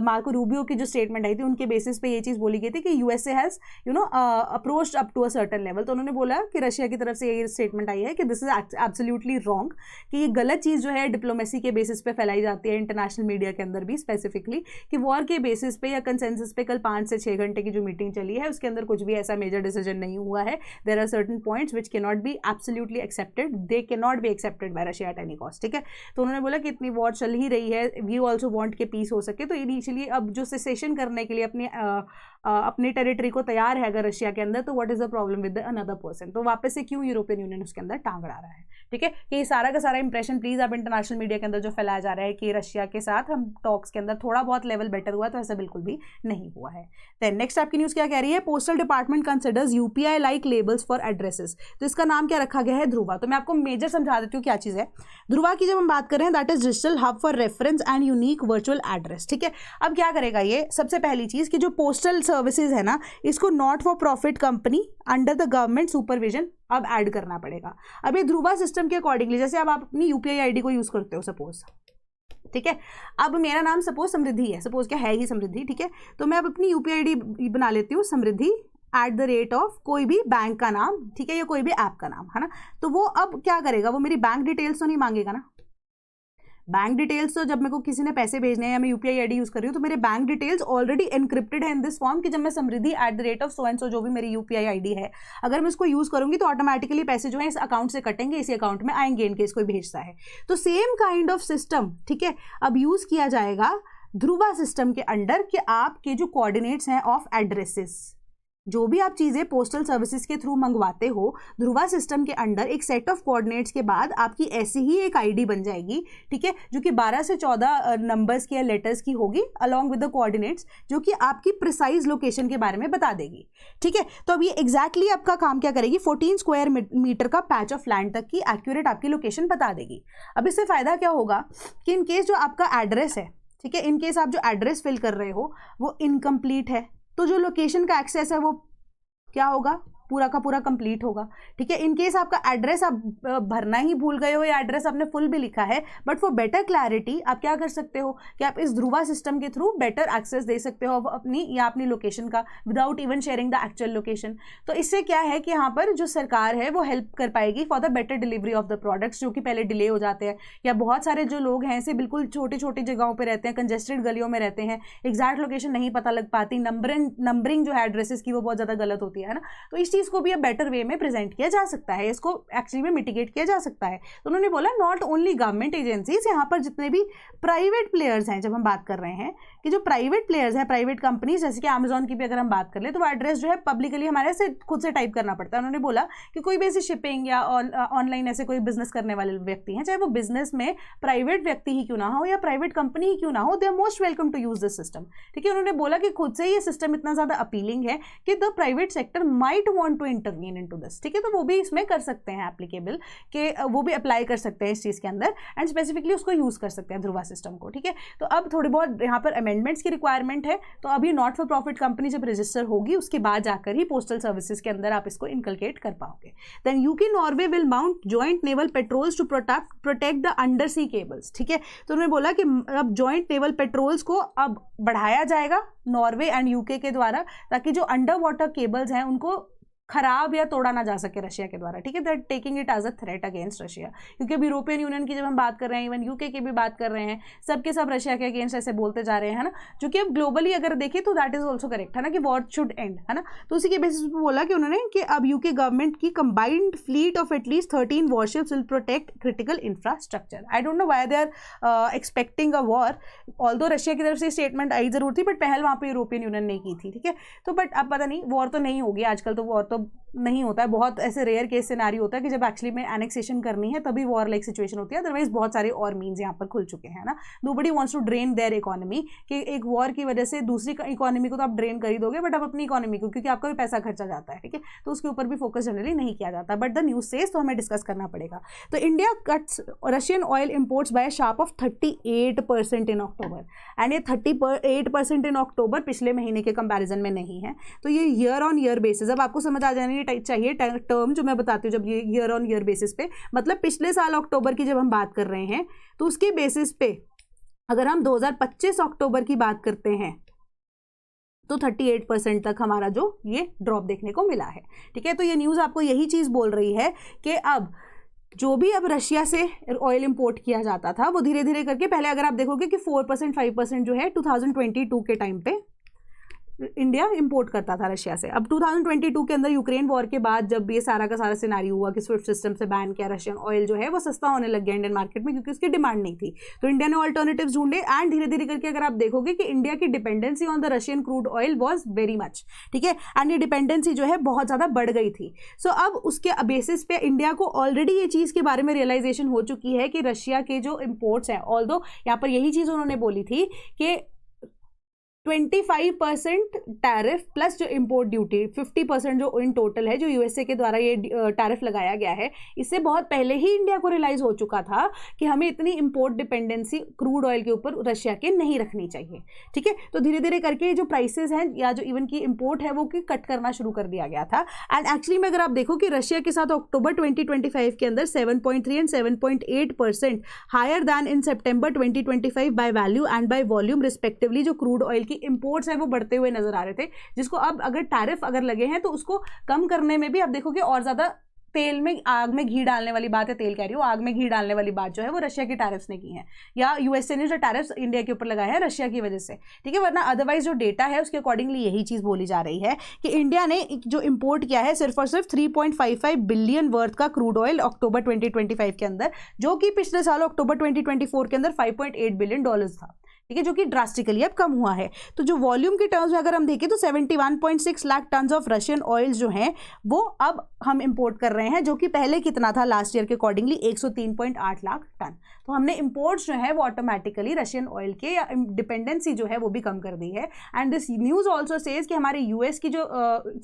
मार्को रूबियो की जो स्टेटमेंट आई थी उनके बेसिस पे ये चीज़ बोली गई थी कि USA has approached up to a certain level, तो उन्होंने बोला कि रशिया की तरफ से ये स्टेटमेंट आई है कि दिस इज एब्सोल्युटली रॉन्ग, कि ये गलत चीज़ जो है डिप्लोमेसी के बेसिस पे फैलाई जाती है इंटरनेशनल मीडिया के अंदर भी स्पेसिफिकली, कि वॉर के बेसिस पे या कंसेंसस पे कल 5 से 6 घंटे की जो मीटिंग चली है उसके अंदर कुछ भी ऐसा मेजर डिसीजन नहीं हुआ है। There are certain points which can not be absolutely accepted, they can not be accepted by Russia at any cost, ठीक है। तो उन्होंने बोला कि इतनी वॉर चल ही रही है, वी ऑल्सो वांट के पीस हो सके, तो इनिशियली अब जो सेसेशन करने के लिए अपनी टेरिटरी को तैयार है अगर रशिया के अंदर, तो what is the problem with another person, तो वापस से क्यों यूरोपियन यूनियन उसके अंदर टांग अड़ा रहा है, ठीक है। कि सारा का सारा इंप्रेशन प्लीज आप इंटरनेशनल मीडिया के अंदर जो फैलाया जा रहा है कि रशिया के साथ हम टॉक्स के अंदर थोड़ा बहुत लेवल बेटर हुआ, तो ऐसा बिल्कुल भी नहीं हुआ है। देन नेक्स्ट आपकी न्यूज क्या कह रही है, postal department considers UPI like labels for addresses, तो इसका नाम क्या रखा गया है, ध्रुवा। तो मैं आपको मेजर समझा देती हूँ क्या चीज़ है ध्रुवा की। जब हम बात कर रहे हैं that is digital hub for reference and unique virtual address, ठीक है। अब क्या करेगा ये, सबसे पहली चीज़ कि जो पोस्टल सर्विसेज है ना इसको not for profit company under the government supervision अब ऐड करना पड़ेगा। अब ये ध्रुवा सिस्टम के अकॉर्डिंगली, जैसे अब आप अपनी यूपीआई आईडी को यूज करते हो सपोज, ठीक है। अब मेरा नाम सपोज समृद्धि है, सपोज क्या है ही समृद्धि, ठीक है। तो मैं अब अपनी यूपीआई आईडी बना लेती हूँ समृद्धि @ कोई भी बैंक का नाम, ठीक है, या कोई भी ऐप का नाम, है ना। तो वो अब क्या करेगा, वो मेरी बैंक डिटेल्स तो नहीं मांगेगा ना। बैंक डिटेल्स तो जब मेरे को किसी ने पैसे भेजने हैं या मैं यूपीआई आईडी यूज कर रही हूँ तो मेरे बैंक डिटेल्स ऑलरेडी एनक्रिप्टेड है इन दिस फॉर्म, कि जब मैं समृद्धि @ सो एंड सो जो भी मेरी यूपीआई आईडी है अगर मैं इसको यूज करूंगी तो ऑटोमेटिकली पैसे जो है इस अकाउंट से कटेंगे, इसी अकाउंट में आएंगे इनके इसको भेजता है। तो सेम काइंड ऑफ सिस्टम, ठीक है, अब यूज किया जाएगा ध्रुवा सिस्टम के अंडर, कि आपके जो कोऑर्डिनेट्स हैं ऑफ एड्रेसेस जो भी आप चीज़ें पोस्टल सर्विसेज के थ्रू मंगवाते हो ध्रुवा सिस्टम के अंडर एक सेट ऑफ कोऑर्डिनेट्स के बाद आपकी ऐसी ही एक आईडी बन जाएगी, ठीक है, जो कि 12 से 14 नंबर्स की या लेटर्स की होगी अलॉन्ग विद द कोऑर्डिनेट्स, जो कि आपकी प्रिसाइज लोकेशन के बारे में बता देगी, ठीक है। तो अब ये एग्जैक्टली आपका काम क्या करेगी, 14 स्क्वायर मीटर का पैच ऑफ लैंड तक की एक्यूरेट आपकी लोकेशन बता देगी। अब इससे फायदा क्या होगा कि इन केस जो आपका एड्रेस है, ठीक है, इन केस आप जो एड्रेस फिल कर रहे हो वो इनकम्प्लीट है, तो जो लोकेशन का एक्सेस है वो क्या होगा, पूरा का पूरा कंप्लीट होगा, ठीक है। इन केस आपका एड्रेस आप भरना ही भूल गए हो या एड्रेस आपने फुल भी लिखा है, बट फॉर बेटर क्लैरिटी आप क्या कर सकते हो कि आप इस ध्रुवा सिस्टम के थ्रू बेटर एक्सेस दे सकते हो अपनी या अपनी लोकेशन का without even sharing the actual location. तो इससे क्या है कि यहाँ पर जो सरकार है वो हेल्प कर पाएगी for the better delivery of the products, जो कि पहले डिले हो जाते हैं, या बहुत सारे जो लोग हैं ऐसे बिल्कुल छोटी छोटी जगहों पर रहते हैं, कंजेस्टेड गलियों में रहते हैं, एग्जैक्ट लोकेशन नहीं पता लग पाती, नंबरिंग जो है एड्रेसेस की वो बहुत ज़्यादा गलत होती है ना। तो इस चीज़ को भी अब बेटर वे में प्रेजेंट किया जा सकता है, इसको एक्चुअली में मिटिगेट किया जा सकता है। तो उन्होंने बोला नॉट ओनली गवर्नमेंट एजेंसीज, यहाँ पर जितने भी प्राइवेट प्लेयर्स हैं, जब हम बात कर रहे हैं कि जो प्राइवेट प्लेयर्स हैं, प्राइवेट कंपनीज, जैसे कि अमेजॉन की भी अगर हम बात कर ले तो वो एड्रेस जो है पब्लिकली हमारे से खुद से टाइप करना पड़ता है। उन्होंने बोला कि कोई भी ऐसी शिपिंग या ऑनलाइन ऐसे कोई बिजनेस करने वाले व्यक्ति हैं, चाहे वो बिजनेस में प्राइवेट व्यक्ति ही क्यों ना हो या प्राइवेट कंपनी ही क्यों ना हो, they are most welcome to use this system, ठीक है। उन्होंने बोला कि खुद से ये सिस्टम इतना ज़्यादा अपीलिंग है कि the private sector might want to intervene into this, ठीक है। तो वो भी इसमें कर सकते हैं एप्लीकेबल, कि वो भी अप्लाई कर सकते हैं इस चीज़ के अंदर एंड स्पेसिफिकली उसको यूज़ कर सकते हैं ध्रुवा सिस्टम को, ठीक है। तो अब थोड़ी बहुत यहाँ पर अमेंडमेंट्स की रिक्वायरमेंट है, तो अभी नॉट फॉर प्रॉफिट कंपनी जब रजिस्टर होगी उसके बाद जाकर ही पोस्टल सर्विसेज के अंदर आप इसको इनकलकेट कर पाओगे। Then UK Norway will mount joint naval patrols to protect the undersea cables, ठीक है। तो उन्होंने बोला कि अब जॉइंट नेवल पेट्रोल्स को अब बढ़ाया जाएगा नॉर्वे एंड यूके के द्वारा, ताकि जो अंडर वाटर केबल्स हैं उनको खराब या तोड़ा ना जा सके रशिया के द्वारा, ठीक है। That taking it as a threat against Russia, क्योंकि अब यूरोपियन यूनियन की जब हम बात कर रहे हैं, इवन यूके की भी बात कर रहे हैं, सबके सब रशिया के अगेंस्ट ऐसे बोलते जा रहे हैं, है ना, जो कि अब ग्लोबली अगर देखें तो दैट इज ऑल्सो करेक्ट, है ना, कि वॉर शुड एंड, है ना। तो उसी के बेसिस पर बोला कि उन्होंने कि अब यूके गवर्नमेंट की combined fleet of at least 13 warships will protect critical infrastructure. I don't know why they are expecting a war, although Russia की तरफ से स्टेटमेंट आई जरूर थी, बट पहल वहाँ पे यूरोपियन यूनियन ने की थी, ठीक है। तो बट अब पता नहीं, वॉर तो नहीं होगी आजकल, तो वॉर तो नहीं होता है, बहुत ऐसे रेयर केस सिनेरियो होता है कि जब एक्चुअली में एनेक्सेशन करनी है तभी वॉर लाइक सिचुएशन होती है, अदरवाइज बहुत सारे और मीन्स यहाँ पर खुल चुके हैं ना। Nobody wants to drain their economy, कि एक वॉर की वजह से दूसरी इकोनॉमी को तो आप ड्रेन कर ही दोगे, बट आप अपनी इकोनॉमी को, क्योंकि आपका भी पैसा खर्चा जाता है, ठीक है, तो उसके ऊपर भी फोकस जनरली नहीं किया जाता, बट द न्यूज सेज, तो हमें डिस्कस करना पड़ेगा। तो India cuts Russian oil imports bye sharp of 38% in October, and ये 38% इन अक्टूबर पिछले महीने के कंपैरिजन में नहीं है, तो ये ईयर ऑन ईयर बेसिस, अब आपको समझ आ जानी चाहिए टर्म जो मैं बताती हूँ, जब ये ईयर ऑन ईयर बेसिस पे, मतलब पिछले साल अक्टूबर की जब हम बात कर रहे हैं तो उसके बेसिस पे अगर हम 2025 अक्टूबर की बात करते हैं तो 38% तक हमारा जो ये ड्रॉप देखने को मिला है, ठीक है। तो ये न्यूज़ आपको यही चीज़ बोल रही है कि अब जो भी अब रशिया से ऑयल इंपोर्ट किया जाता था वो धीरे धीरे करके, पहले अगर आप देखोगे कि 4% 5% जो है 2022 के टाइम पे इंडिया इंपोर्ट करता था रशिया से। अब 2022 के अंदर यूक्रेन वॉर के बाद जब ये सारा का सारा सिनेरियो हुआ कि स्विफ्ट सिस्टम से बैन किया, रशियन ऑयल जो है वो सस्ता होने लग गया इंडियन मार्केट में, क्योंकि उसकी डिमांड नहीं थी, तो इंडिया ने ऑल्टरनेटिव्स ढूंढे एंड धीरे धीरे करके अगर आप देखोगे कि इंडिया की dependency on the Russian crude oil was very much, ठीक है, एंड ये डिपेंडेंसी जो है बहुत ज़्यादा बढ़ गई थी। सो अब उसके बेसिस पे इंडिया को ऑलरेडी ये चीज़ के बारे में रियलाइजेशन हो चुकी है कि रशिया के जो इम्पोर्ट्स हैं, ऑल्दो यहाँ पर यही चीज़ उन्होंने बोली थी कि 25% टैरिफ प्लस जो इंपोर्ट ड्यूटी 50% जो इन टोटल है जो यूएसए के द्वारा ये टैरिफ लगाया गया है, इससे बहुत पहले ही इंडिया को रियलाइज हो चुका था कि हमें इतनी इंपोर्ट डिपेंडेंसी क्रूड ऑयल के ऊपर रशिया के नहीं रखनी चाहिए, ठीक है। तो धीरे धीरे करके जो प्राइसेस हैं या जो इवन की इंपोर्ट है वो कि कट करना शुरू कर दिया गया था। एंड एक्चुअली में अगर आप देखो कि रशिया के साथ अक्टूबर 2025 के अंदर 7.3 एंड 7.8% हायर दैन इन सितंबर 2025 by value and by volume respectively जो क्रूड ऑयल की इंपोर्ट्स है वो बढ़ते हुए नजर आ रहे थे, जिसको अब अगर टैरिफ अगर लगे हैं तो उसको कम करने में भी आप देखोगे और ज्यादा तेल में आग में घी डालने वाली बात है, तेल कह रही हूँ, आग में घी डालने वाली बात जो है वो रशिया की टैरिफ्स ने की है, या यूएसए ने जो टैरिफ्स इंडिया के ऊपर लगाए हैं रशिया की वजह से, ठीक है। वरना अदरवाइज जो डेटा है उसके अकॉर्डिंगली यही चीज बोली जा रही है कि इंडिया ने जो इंपोर्ट किया है सिर्फ और सिर्फ 3.55 बिलियन वर्थ का क्रूड ऑयल अक्टूबर 2025 के अंदर, जो कि पिछले साल अक्टूबर 2024 के अंदर $5.8 बिलियन था, ठीक है, जो कि ड्रास्टिकली अब कम हुआ है। तो जो वॉल्यूम के टर्म्स में अगर हम देखें तो 71.6 lakh ton of Russian oil जो हैं वो अब हम इंपोर्ट कर रहे हैं, जो कि पहले कितना था लास्ट ईयर के अकॉर्डिंगली 103.8 लाख टन। तो हमने इंपोर्ट्स जो है वो ऑटोमेटिकली रशियन ऑयल के या डिपेंडेंसी जो है वो भी कम कर दी है। And this news also says कि हमारे यूएस की जो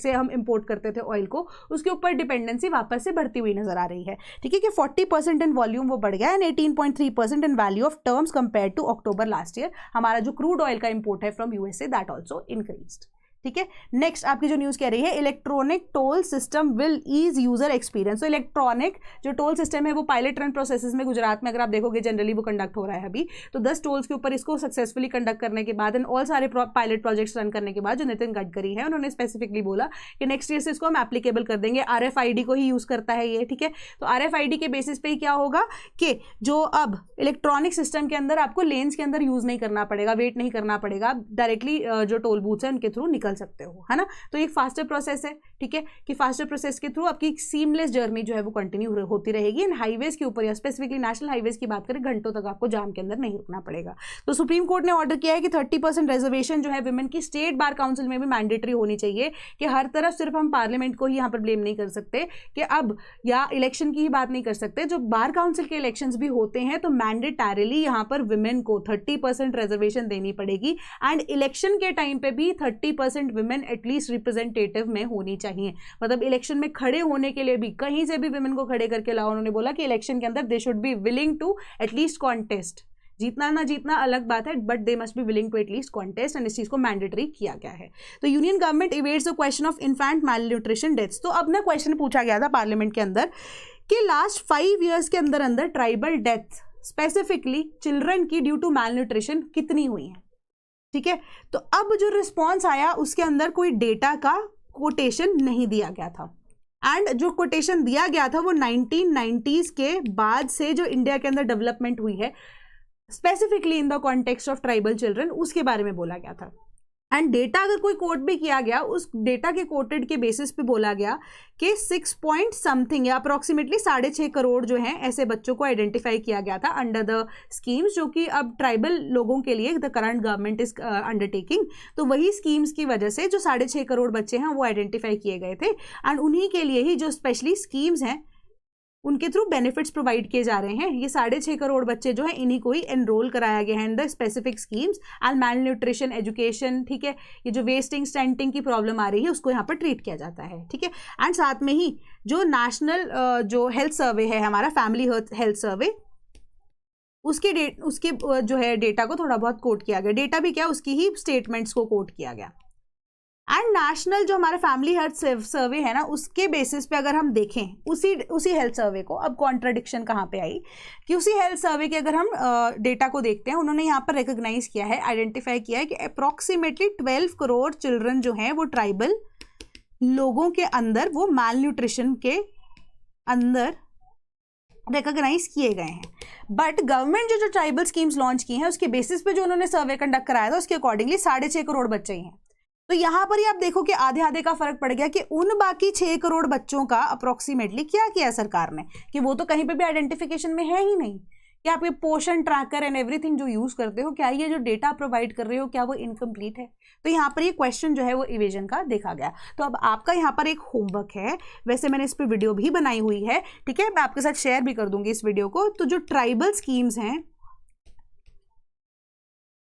से हम इंपोर्ट करते थे ऑयल को, उसके ऊपर डिपेंडेंसी वापस से बढ़ती हुई नजर आ रही है। ठीक है, कि 40% इन वॉल्यूम वो बढ़ गया and 18.3% in value of terms compare to October last year. हमारा जो क्रूड ऑयल का इंपोर्ट है from USA that also increased. ठीक है, नेक्स्ट आपकी जो न्यूज़ कह रही है electronic toll system will ease user experience. तो इलेक्ट्रॉनिक जो टोल सिस्टम है वो पायलट रन प्रोसेसेस में गुजरात में अगर आप देखोगे जनरली वो कंडक्ट हो रहा है अभी। तो 10 टोल्स के ऊपर इसको सक्सेसफुली कंडक्ट करने के बाद एंड ऑल सारे पायलट प्रोजेक्ट्स रन करने के बाद जो नितिन गडकरी है उन्होंने स्पेसिफिकली बोला कि नेक्स्ट ईयर से इसको हम एप्लीकेबल कर देंगे। RFID को ही यूज़ करता है ये। ठीक है, तो RFID के बेसिस पे ही क्या होगा कि जो अब इलेक्ट्रॉनिक सिस्टम के अंदर आपको लेन्स के अंदर यूज़ नहीं करना पड़ेगा, वेट नहीं करना पड़ेगा, आप डायरेक्टली जो टोल बूथ्स हैं उनके थ्रू निकल सकते हो, है ना। तो एक फास्टर प्रोसेस है। ठीक है, कि फास्टर प्रोसेस के थ्रू आपकी सीमलेस जर्नी जो है वो कंटिन्यू होती रहेगी एंड हाईवेज के ऊपर या स्पेसिफिकली नेशनल हाईवेज की बात करें घंटों तक आपको जाम के अंदर नहीं रुकना पड़ेगा। तो सुप्रीम कोर्ट ने ऑर्डर किया है कि 30% रिजर्वेशन जो है विमेन की स्टेट बार काउंसिल में भी मैंडेटरी होनी चाहिए। कि हर तरफ सिर्फ हम पार्लियामेंट को ही यहाँ पर ब्लेम नहीं कर सकते कि अब या इलेक्शन की ही बात नहीं कर सकते, जो बार काउंसिल के इलेक्शंस भी होते हैं तो मैंडेटरीली यहाँ पर विमेन को 30% रिजर्वेशन देनी पड़ेगी एंड इलेक्शन के टाइम पे भी 30% विमेन एटलीस्ट रिप्रेजेंटेटिव में होनी चाहिए। मतलब इलेक्शन में खड़े होने के लिए भी कहीं से भी विमेन को खड़े करके लाओ। उन्होंने बोला कि इलेक्शन के अंदर they should be willing to at least contest. जीतना ना जीतना अलग बात है, but they must be willing to at least contest and इस चीज को मैंडेटरी किया गया है। तो union government evades the question of infant malnutrition deaths. तो अब ना क्वेश्चन पूछा गया था पार्लियामेंट के अंदर कि लास्ट 5 ईयर्स के अंदर अंदर ट्राइबल डेथ स्पेसिफिकली चिल्ड्रन की ड्यू टू मैलन्यूट्रिशन कितनी हुई है। ठीक है, तो अब जो रिस्पॉन्स आया उसके अंदर कोई डेटा का कोटेशन नहीं दिया गया था एंड जो कोटेशन दिया गया था वो 1990s के बाद से जो इंडिया के अंदर डेवलपमेंट हुई है specifically in the context of tribal children उसके बारे में बोला गया था। एंड डेटा अगर कोई कोट भी किया गया उस डेटा के कोटेड के बेसिस पे बोला गया कि 6 पॉइंट समथिंग या अप्रोक्सीमेटली 6.5 करोड़ जो हैं ऐसे बच्चों को आइडेंटिफाई किया गया था अंडर द स्कीम्स, जो कि अब ट्राइबल लोगों के लिए the current government is undertaking. तो वही स्कीम्स की वजह से जो 6.5 करोड़ बच्चे हैं वो आइडेंटिफाई किए गए थे एंड उन्हीं के लिए ही जो स्पेशली स्कीम्स हैं उनके थ्रू बेनिफिट्स प्रोवाइड किए जा रहे हैं। ये 6.5 करोड़ बच्चे जो है इन्हीं को ही एनरोल कराया गया है in the specific schemes and malnutrition education. ठीक है, ये जो वेस्टिंग स्टंटिंग की प्रॉब्लम आ रही है उसको यहाँ पर ट्रीट किया जाता है। ठीक है, एंड साथ में ही जो नेशनल जो हेल्थ सर्वे है हमारा फैमिली हेल्थ सर्वे उसके जो है डेटा को थोड़ा बहुत कोट किया गया। डेटा भी क्या, उसकी ही स्टेटमेंट्स को कोट किया गया। एंड नेशनल जो हमारा फैमिली हेल्थ सर्वे है ना उसके बेसिस पे अगर हम देखें उसी हेल्थ सर्वे को, अब कॉन्ट्राडिक्शन कहाँ पे आई कि उसी हेल्थ सर्वे के अगर हम डेटा को देखते हैं उन्होंने यहाँ पर रिकॉग्नाइज किया है, आइडेंटिफाई किया है कि अप्रॉक्सीमेटली 12 करोड़ चिल्ड्रन जो हैं वो ट्राइबल लोगों के अंदर वो मैल न्यूट्रिशन के अंदर रिकॉग्नाइज किए गए हैं। बट गवर्नमेंट जो ट्राइबल स्कीम्स लॉन्च की हैं उसके बेसिस पे जो उन्होंने सर्वे कंडक्ट कराया था उसके अकॉर्डिंगली 6.5 करोड़ बच्चे ही हैं। तो यहाँ पर ही आप देखो कि आधे आधे का फर्क पड़ गया कि उन बाकी 6 करोड़ बच्चों का अप्रोक्सीमेटली क्या किया सरकार ने कि वो तो कहीं पे भी आइडेंटिफिकेशन में है ही नहीं। कि आप ये पोषण ट्रैकर एंड एवरीथिंग जो यूज करते हो, क्या ये जो डेटा प्रोवाइड कर रहे हो क्या वो इनकम्प्लीट है? तो यहाँ पर ये क्वेश्चन जो है वो इवेजन का देखा गया। तो अब आपका यहाँ पर एक होमवर्क है, वैसे मैंने इस पर वीडियो भी बनाई हुई है, ठीक है, मैं आपके साथ शेयर भी कर दूंगी इस वीडियो को। तो जो ट्राइबल स्कीम्स हैं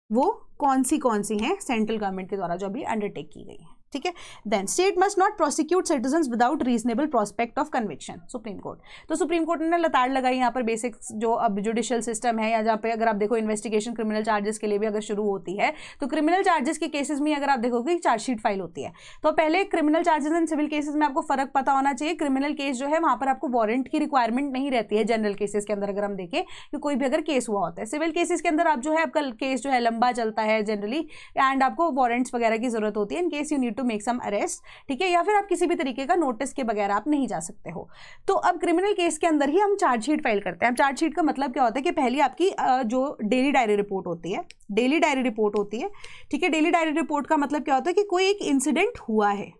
वो कौन सी हैं सेंट्रल गवर्नमेंट के द्वारा जो अभी अंडरटेक की गई है, ठीक है। Then state must not prosecute citizens without reasonable prospect of conviction, supreme court. तो सुप्रीम कोर्ट ने लताड़ लगाई यहाँ पर बेसिक जो अब जुडिशियल सिस्टम है, या जहाँ पे अगर आप देखो इन्वेस्टिगेशन क्रिमिनल चार्जेस के लिए भी अगर शुरू होती है तो क्रिमिनल चार्जेस के केसेस में अगर आप देखोगे चार्जशीट फाइल होती है तो पहले criminal charges and civil cases में आपको फर्क पता होना चाहिए। क्रिमिनल केस जो है वहाँ पर आपको वारंट की रिक्वायरमेंट नहीं रहती है जनरल केसेस के अंदर, अगर हम देखें कि कोई भी अगर केस हुआ होता है। सिविल केसेस के अंदर आप जो है आपका केस जो है लंबा चलता है जनरली एंड आपको वारंट्स वगैरह की जरूरत होती है in case you need to make some arrest, ठीक है, या फिर आप किसी भी तरीके का नोटिस के बगैर आप नहीं जा सकते हो। तो अब क्रिमिनल केस के अंदर ही हम चार्जशीट फाइल करते हैं। चार्जशीट का मतलब क्या होता है कि पहले आपकी जो डेली डायरी रिपोर्ट होती है, डेली डायरी रिपोर्ट होती है, ठीक है। डेली डायरी रिपोर्ट का मतलब क्या होता है कि कोई एक इंसिडेंट हुआ है,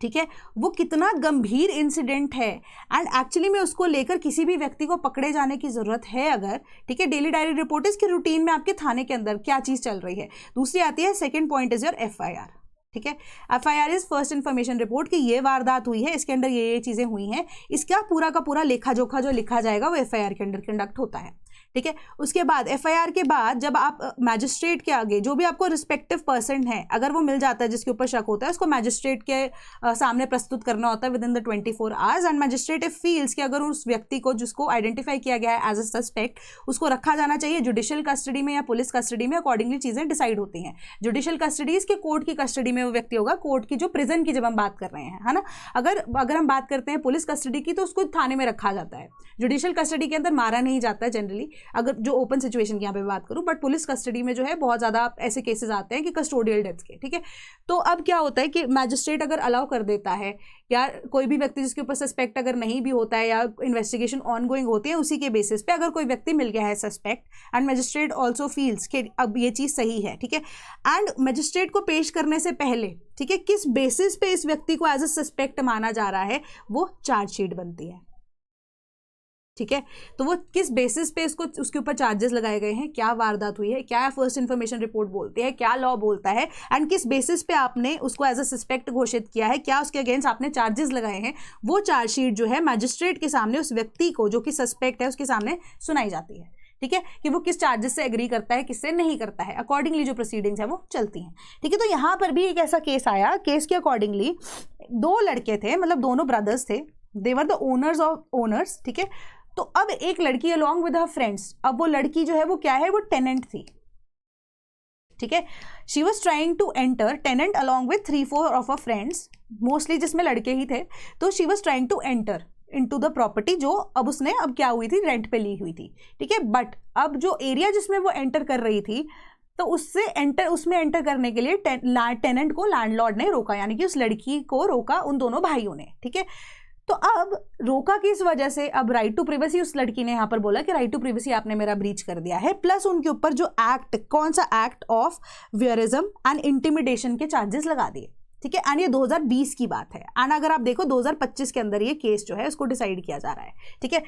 ठीक है, वो कितना गंभीर इंसिडेंट है एंड एक्चुअली में उसको लेकर किसी भी व्यक्ति को पकड़े जाने की जरूरत है अगर, ठीक है, डेली डायरी रिपोर्ट इसके रूटीन में आपके थाने के अंदर क्या चीज चल रही है। दूसरी आती है, second point is your FIR, ठीक है। FIR is first information report कि ये वारदात हुई है, इसके अंदर ये चीजें हुई हैं, इसका पूरा का पूरा लेखा जोखा जो लिखा जाएगा वो FIR के अंदर कंडक्ट होता है, ठीक है। उसके बाद FIR के बाद जब आप मैजिस्ट्रेट के आगे जो भी आपको रिस्पेक्टिव पर्सन है अगर वो मिल जाता है जिसके ऊपर शक होता है, उसको मैजिस्ट्रेट के सामने प्रस्तुत करना होता है with in the 24 hours and magistrate if feels कि अगर उस व्यक्ति को जिसको आइडेंटिफाई किया गया है एज अ सस्पेक्ट उसको रखा जाना चाहिए जुडिशियल कस्टडी में या पुलिस कस्टडी में, अकॉर्डिंगली चीजें डिसाइड होती हैं। जुडिशियल कस्टडी इसके कोर्ट की कस्टडी में वो व्यक्ति होगा, कोर्ट की जो प्रिजन की जब हम बात कर रहे हैं, है ना। अगर हम बात करते हैं पुलिस कस्टडी की तो उसको थाने में रखा जाता है। जुडिशियल कस्टडी के अंदर मारा नहीं जाता है जनरली, अगर जो ओपन सिचुएशन की यहाँ पे बात करूं, बट पुलिस कस्टडी में जो है बहुत ज्यादा ऐसे केसेस आते हैं कि कस्टोडियल डेथ के, ठीक है। तो अब क्या होता है कि मैजिस्ट्रेट अगर अलाउ कर देता है या कोई भी व्यक्ति जिसके ऊपर सस्पेक्ट अगर नहीं भी होता है या इन्वेस्टिगेशन ऑनगोइंग होती है उसी के बेसिस पे अगर कोई व्यक्ति मिल गया है suspect and magistrate also feels कि अब ये चीज सही है, ठीक है, एंड मैजिस्ट्रेट को पेश करने से पहले, ठीक है, किस बेसिस पे इस व्यक्ति को एज अ सस्पेक्ट माना जा रहा है वो चार्जशीट बनती है, ठीक है। तो वो किस बेसिस पे इसको उसके ऊपर चार्जेस लगाए गए हैं, क्या वारदात हुई है, क्या फर्स्ट इन्फॉर्मेशन रिपोर्ट बोलती है, क्या लॉ बोलता है एंड किस बेसिस पे आपने उसको एज अ सस्पेक्ट घोषित किया है, क्या उसके अगेंस्ट आपने चार्जेस लगाए हैं, वो चार्जशीट जो है मैजिस्ट्रेट के सामने उस व्यक्ति को जो कि सस्पेक्ट है उसके सामने सुनाई जाती है, ठीक है, कि वो किस चार्जेस से एग्री करता है किससे नहीं करता है, अकॉर्डिंगली जो प्रोसीडिंग्स है वो चलती हैं, ठीक है। तो यहाँ पर भी एक ऐसा केस आया, केस के अकॉर्डिंगली दो लड़के थे, मतलब दोनों ब्रदर्स थे, they were the owners of owners, ठीक है। तो अब एक लड़की अलॉन्ग विद हर फ्रेंड्स, अब वो लड़की जो है वो क्या है, वो टेनेंट थी, ठीक है। She was trying to enter tenant along with 3-4 of her friends, mostly जिसमें लड़के ही थे, तो she was trying to enter into the property जो अब उसने अब क्या हुई थी, रेंट पे ली हुई थी, ठीक है। बट अब जो एरिया जिसमें वो एंटर कर रही थी तो उसमें एंटर करने के लिए टेनेंट को लैंडलॉर्ड ने रोका, यानी कि उस लड़की को रोका उन दोनों भाइयों ने, ठीक है। तो अब रोका किस वजह से, अब राइट टू प्रिवेसी उस लड़की ने यहां पर बोला कि राइट टू प्रिवेसी आपने मेरा ब्रीच कर दिया है, प्लस उनके ऊपर जो एक्ट, कौन सा एक्ट ऑफ वियरिज्म एंड इंटिमिडेशन के चार्जेस लगा दिए, ठीक है। एंड ये 2020 की बात है एंड अगर आप देखो 2025 के अंदर ये केस जो है उसको डिसाइड किया जा रहा है, ठीक है।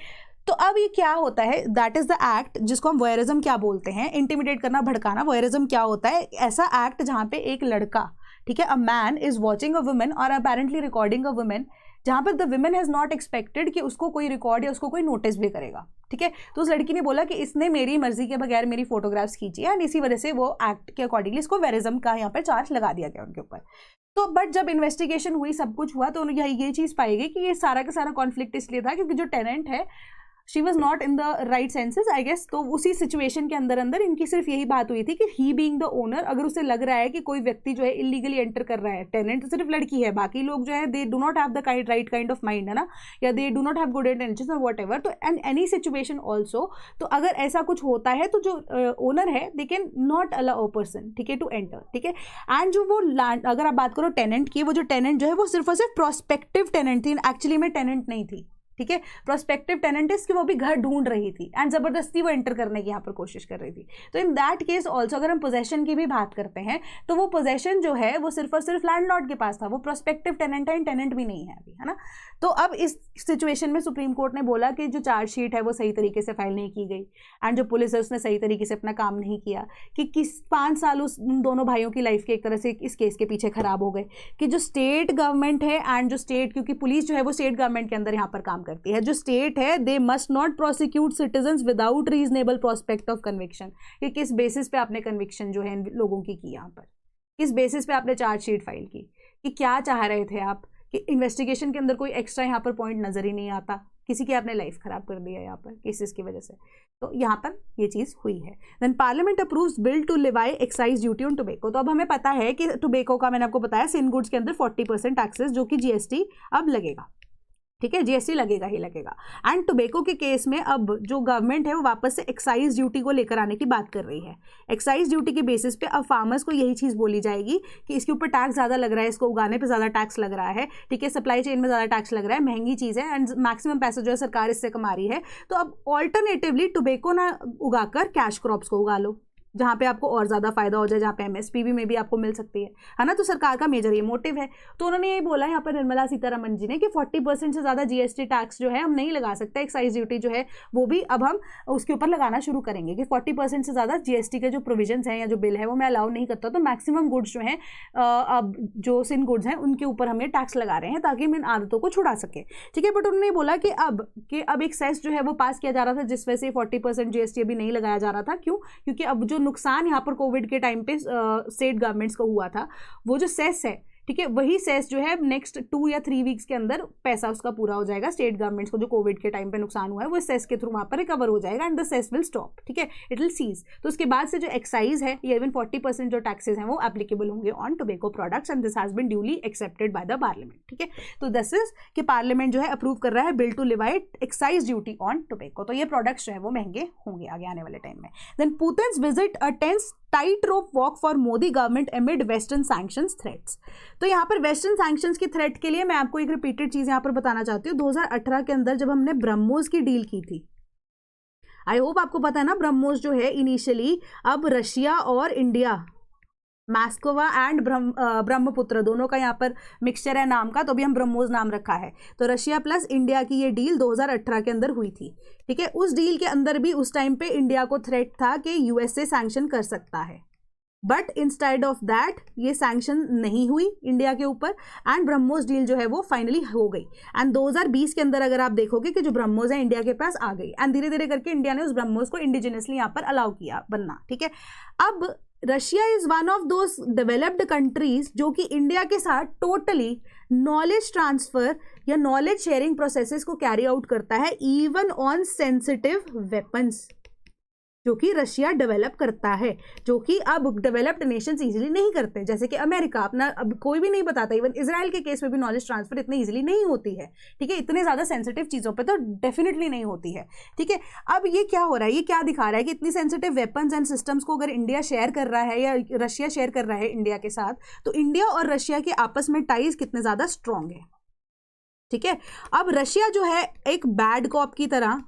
तो अब ये क्या होता है, दैट इज द एक्ट जिसको हम वॉयरिज्म क्या बोलते हैं, इंटिमिडेट करना, भड़काना। वॉयरिज्म क्या होता है, ऐसा एक्ट जहां पे एक लड़का, ठीक है, a man is watching a women और अपेरेंटली रिकॉर्डिंग अ वुमेन, जहां पर the women has not expected कि उसको कोई रिकॉर्ड या उसको कोई नोटिस भी करेगा, ठीक है। तो उस लड़की ने बोला कि इसने मेरी मर्जी के बगैर मेरी फोटोग्राफ्स खींची है एंड इसी वजह से वो एक्ट के अकॉर्डिंगली इसको वॉयरिज्म का यहाँ पर चार्ज लगा दिया गया उनके ऊपर। तो बट जब इन्वेस्टिगेशन हुई, सब कुछ हुआ, तो ये चीज पाई गई कि ये सारा का सारा कॉन्फ्लिक्ट इसलिए था क्योंकि जो टेनेंट है she was not in the right senses I guess. तो उसी सिचुएशन के अंदर इनकी सिर्फ यही बात हुई थी कि ही बीइंग द ओनर, अगर उसे लग रहा है कि कोई व्यक्ति जो है इलीगली एंटर कर रहा है, टेनेंट तो सिर्फ लड़की है, बाकी लोग जो है they do not have the right kind of mind, है ना, या they do not have good intentions और वॉट एवर। तो एंड एनी सिचुएशन ऑल्सो, तो अगर ऐसा कुछ होता है तो जो ओनर है दे can not allow a person, ठीक है, टू एंटर, ठीक है। एंड जो वो लैंड, अगर आप बात करो टेनेंट की, वो जो टेनेंट जो है वो सिर्फ और सिर्फ प्रोस्पेक्टिव टेनेंट थी, एक्चुअली में टेनेंट नहीं थी, ठीक है। प्रोस्पेक्टिव टेनेंट कि वो भी घर ढूंढ रही थी एंड जबरदस्ती वो एंटर करने की यहाँ पर कोशिश कर रही थी। तो इन दैट केस ऑल्सो अगर हम पोजेशन की भी बात करते हैं तो वो पोजेशन जो है वो सिर्फ और सिर्फ लैंडलॉर्ड के पास था, वो प्रोस्पेक्टिव टेनेंट है, टेनेंट भी नहीं है अभी, है ना। तो अब इस सिचुएशन में सुप्रीम कोर्ट ने बोला कि जो चार्जशीट है वो सही तरीके से फाइल नहीं की गई एंड जो पुलिस है उसने सही तरीके से अपना काम नहीं किया, कि किस 5 साल उस दोनों भाइयों की लाइफ के एक तरह से इस केस के पीछे खराब हो गए, कि जो स्टेट गवर्नमेंट है एंड जो स्टेट, क्योंकि पुलिस जो है वो स्टेट गवर्नमेंट के अंदर यहाँ पर काम करती है, जो स्टेट है they must not prosecute citizens without reasonable prospect of conviction, कि किस बेसिस पे आपने कन्विक्शन जो है इन लोगों की यहाँ पर, किस बेसिस पे आपने चार्जशीट फाइल की, कि क्या चाह रहे थे आप, कि इन्वेस्टिगेशन के अंदर कोई एक्स्ट्रा यहाँ पर पॉइंट नजर ही नहीं आता, किसी की आपने लाइफ खराब कर दिया यहाँ पर केसेस की वजह से। तो यहाँ पर ये चीज़ हुई है। Then parliament approves bill to levy excise duty on tobacco. तो अब हमें पता है कि टोबैको का, मैंने आपको बताया, सिन गुड्स के अंदर 40% टैक्सेस जो कि जीएसटी अब लगेगा, ठीक है, जीएसटी लगेगा ही लगेगा। एंड टोबैको के केस में अब जो गवर्नमेंट है वो वापस से एक्साइज ड्यूटी को लेकर आने की बात कर रही है। एक्साइज ड्यूटी के बेसिस पे अब फार्मर्स को यही चीज़ बोली जाएगी कि इसके ऊपर टैक्स ज़्यादा लग रहा है, इसको उगाने पे ज़्यादा टैक्स लग रहा है, ठीक है, सप्लाई चेन में ज़्यादा टैक्स लग रहा है, महंगी चीज़ है एंड मैक्सिमम पैसा जो है सरकार इससे कमा रही है। तो अब ऑल्टरनेटिवली टोबैको ना उगाकर कैश क्रॉप्स को उगा लो, जहाँ पे आपको और ज़्यादा फायदा हो जाए, जहाँ पे एमएसपी भी में भी आपको मिल सकती है ना। तो सरकार का मेजर ये मोटिव है। तो उन्होंने ये बोला यहाँ पर निर्मला सीतारमण जी ने कि 40% से ज़्यादा जीएसटी टैक्स जो है हम नहीं लगा सकते, एक्साइज ड्यूटी जो है वो भी अब हम उसके ऊपर लगाना शुरू करेंगे कि 40% से ज़्यादा जीएसटी के जो प्रोविजंस हैं या जो बिल है वो मैं अलाउ नहीं करता। तो मैक्सिमम गुड्स जो हैं अब जो सिन गुड्स हैं उनके ऊपर हम ये टैक्स लगा रहे हैं ताकि हम इन आदतों को छुड़ा सके, ठीक है। बट उन्होंने बोला कि अब एक सेस जो है वो पास किया जा रहा था जिस वजह से 40% जीएसटी अभी नहीं लगाया जा रहा था। क्यों? क्योंकि अब जो नुकसान यहाँ पर कोविड के टाइम पे स्टेट गवर्नमेंट्स को हुआ था, वो जो सेस है, ठीक है, वही सेस जो है नेक्स्ट 2 या 3 वीक्स के अंदर पैसा उसका पूरा हो जाएगा। स्टेट गवर्नमेंट्स को जो कोविड के टाइम पे नुकसान हुआ है वो सेस के थ्रू वहाँ पर रिकवर हो जाएगा and the cess will stop, ठीक है, इट विल सीज। तो उसके बाद से जो एक्साइज है या इवन 40% जो टैक्सेस हैं वो एप्लीकेबल होंगे on tobacco products and this has been duly accepted by the parliament, ठीक है। तो दिस इज कि पार्लियामेंट जो है अप्रूव कर रहा है bill to levy excise duty on tobacco. तो ये प्रोडक्ट्स जो है वो महंगे होंगे आगे आने वाले टाइम में। Then Putin's visit a tense tight rope walk for Modi government amid western sanctions threats. तो यहाँ पर वेस्टर्न सैंक्शंस की थ्रेट के लिए मैं आपको एक रिपीटेड चीज यहाँ पर बताना चाहती हूँ। 2018 के अंदर जब हमने ब्रह्मोस की डील की थी, आई होप आपको पता है ना, ब्रह्मोस जो है इनिशियली अब रशिया और इंडिया, मास्कोवा एंड ब्रह्मपुत्र दोनों का यहाँ पर मिक्सचर है नाम का, तो भी हम ब्रह्मोस नाम रखा है। तो रशिया प्लस इंडिया की ये डील 2018 के अंदर हुई थी, ठीक है। उस डील के अंदर भी उस टाइम पे इंडिया को थ्रेट था कि यूएसए सैंक्शन कर सकता है, बट इंस्टेड ऑफ दैट ये सैंक्शन नहीं हुई इंडिया के ऊपर एंड ब्रह्मोस डील जो है वो फाइनली हो गई। एंड 2020 के अंदर अगर आप देखोगे कि जो ब्रह्मोस है इंडिया के पास आ गई एंड धीरे धीरे करके इंडिया ने उस ब्रह्मोस को इंडिजिनियसली यहाँ पर अलाउ किया बनना, ठीक है। अब Russia is one of those developed countries जो कि इंडिया के साथ टोटली नॉलेज ट्रांसफर या नॉलेज शेयरिंग प्रोसेसेस को कैरी आउट करता है इवन ऑन सेंसिटिव वेपन्स, जो कि रशिया डेवलप करता है, जो कि अब डेवलप्ड नेशंस इजीली नहीं करते। जैसे कि अमेरिका अपना अब कोई भी नहीं बताता, इवन इजराइल के केस में भी नॉलेज ट्रांसफर इतनी इजीली नहीं होती है, ठीक है। इतने ज़्यादा सेंसिटिव चीज़ों पे तो डेफिनेटली नहीं होती है, ठीक है। अब ये क्या हो रहा है, ये क्या दिखा रहा है कि इतनी सेंसिटिव वेपन्स एंड सिस्टम्स को अगर इंडिया शेयर कर रहा है या रशिया शेयर कर रहा है इंडिया के साथ, तो इंडिया और रशिया के आपस में टाइज कितने ज़्यादा स्ट्रॉन्ग है, ठीक है। अब रशिया जो है एक बैड कॉप की तरह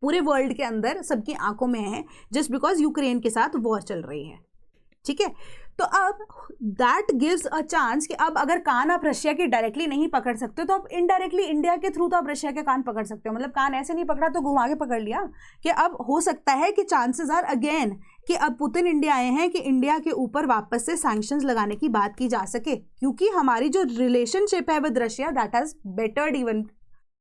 पूरे वर्ल्ड के अंदर सबकी आंखों में है जस्ट बिकॉज यूक्रेन के साथ वॉर चल रही है, ठीक है। तो अब दैट गिव्स अ चांस कि अब अगर कान आप रशिया की डायरेक्टली नहीं पकड़ सकते तो आप इनडायरेक्टली इंडिया के थ्रू तो आप रशिया के कान पकड़ सकते हो। मतलब कान ऐसे नहीं पकड़ा तो घुमा के पकड़ लिया कि अब हो सकता है कि चांसेस आर अगेन कि अब पुतिन इंडिया आए हैं कि इंडिया के ऊपर वापस से सैंक्शंस लगाने की बात की जा सके, क्योंकि हमारी जो रिलेशनशिप है with Russia that has battered even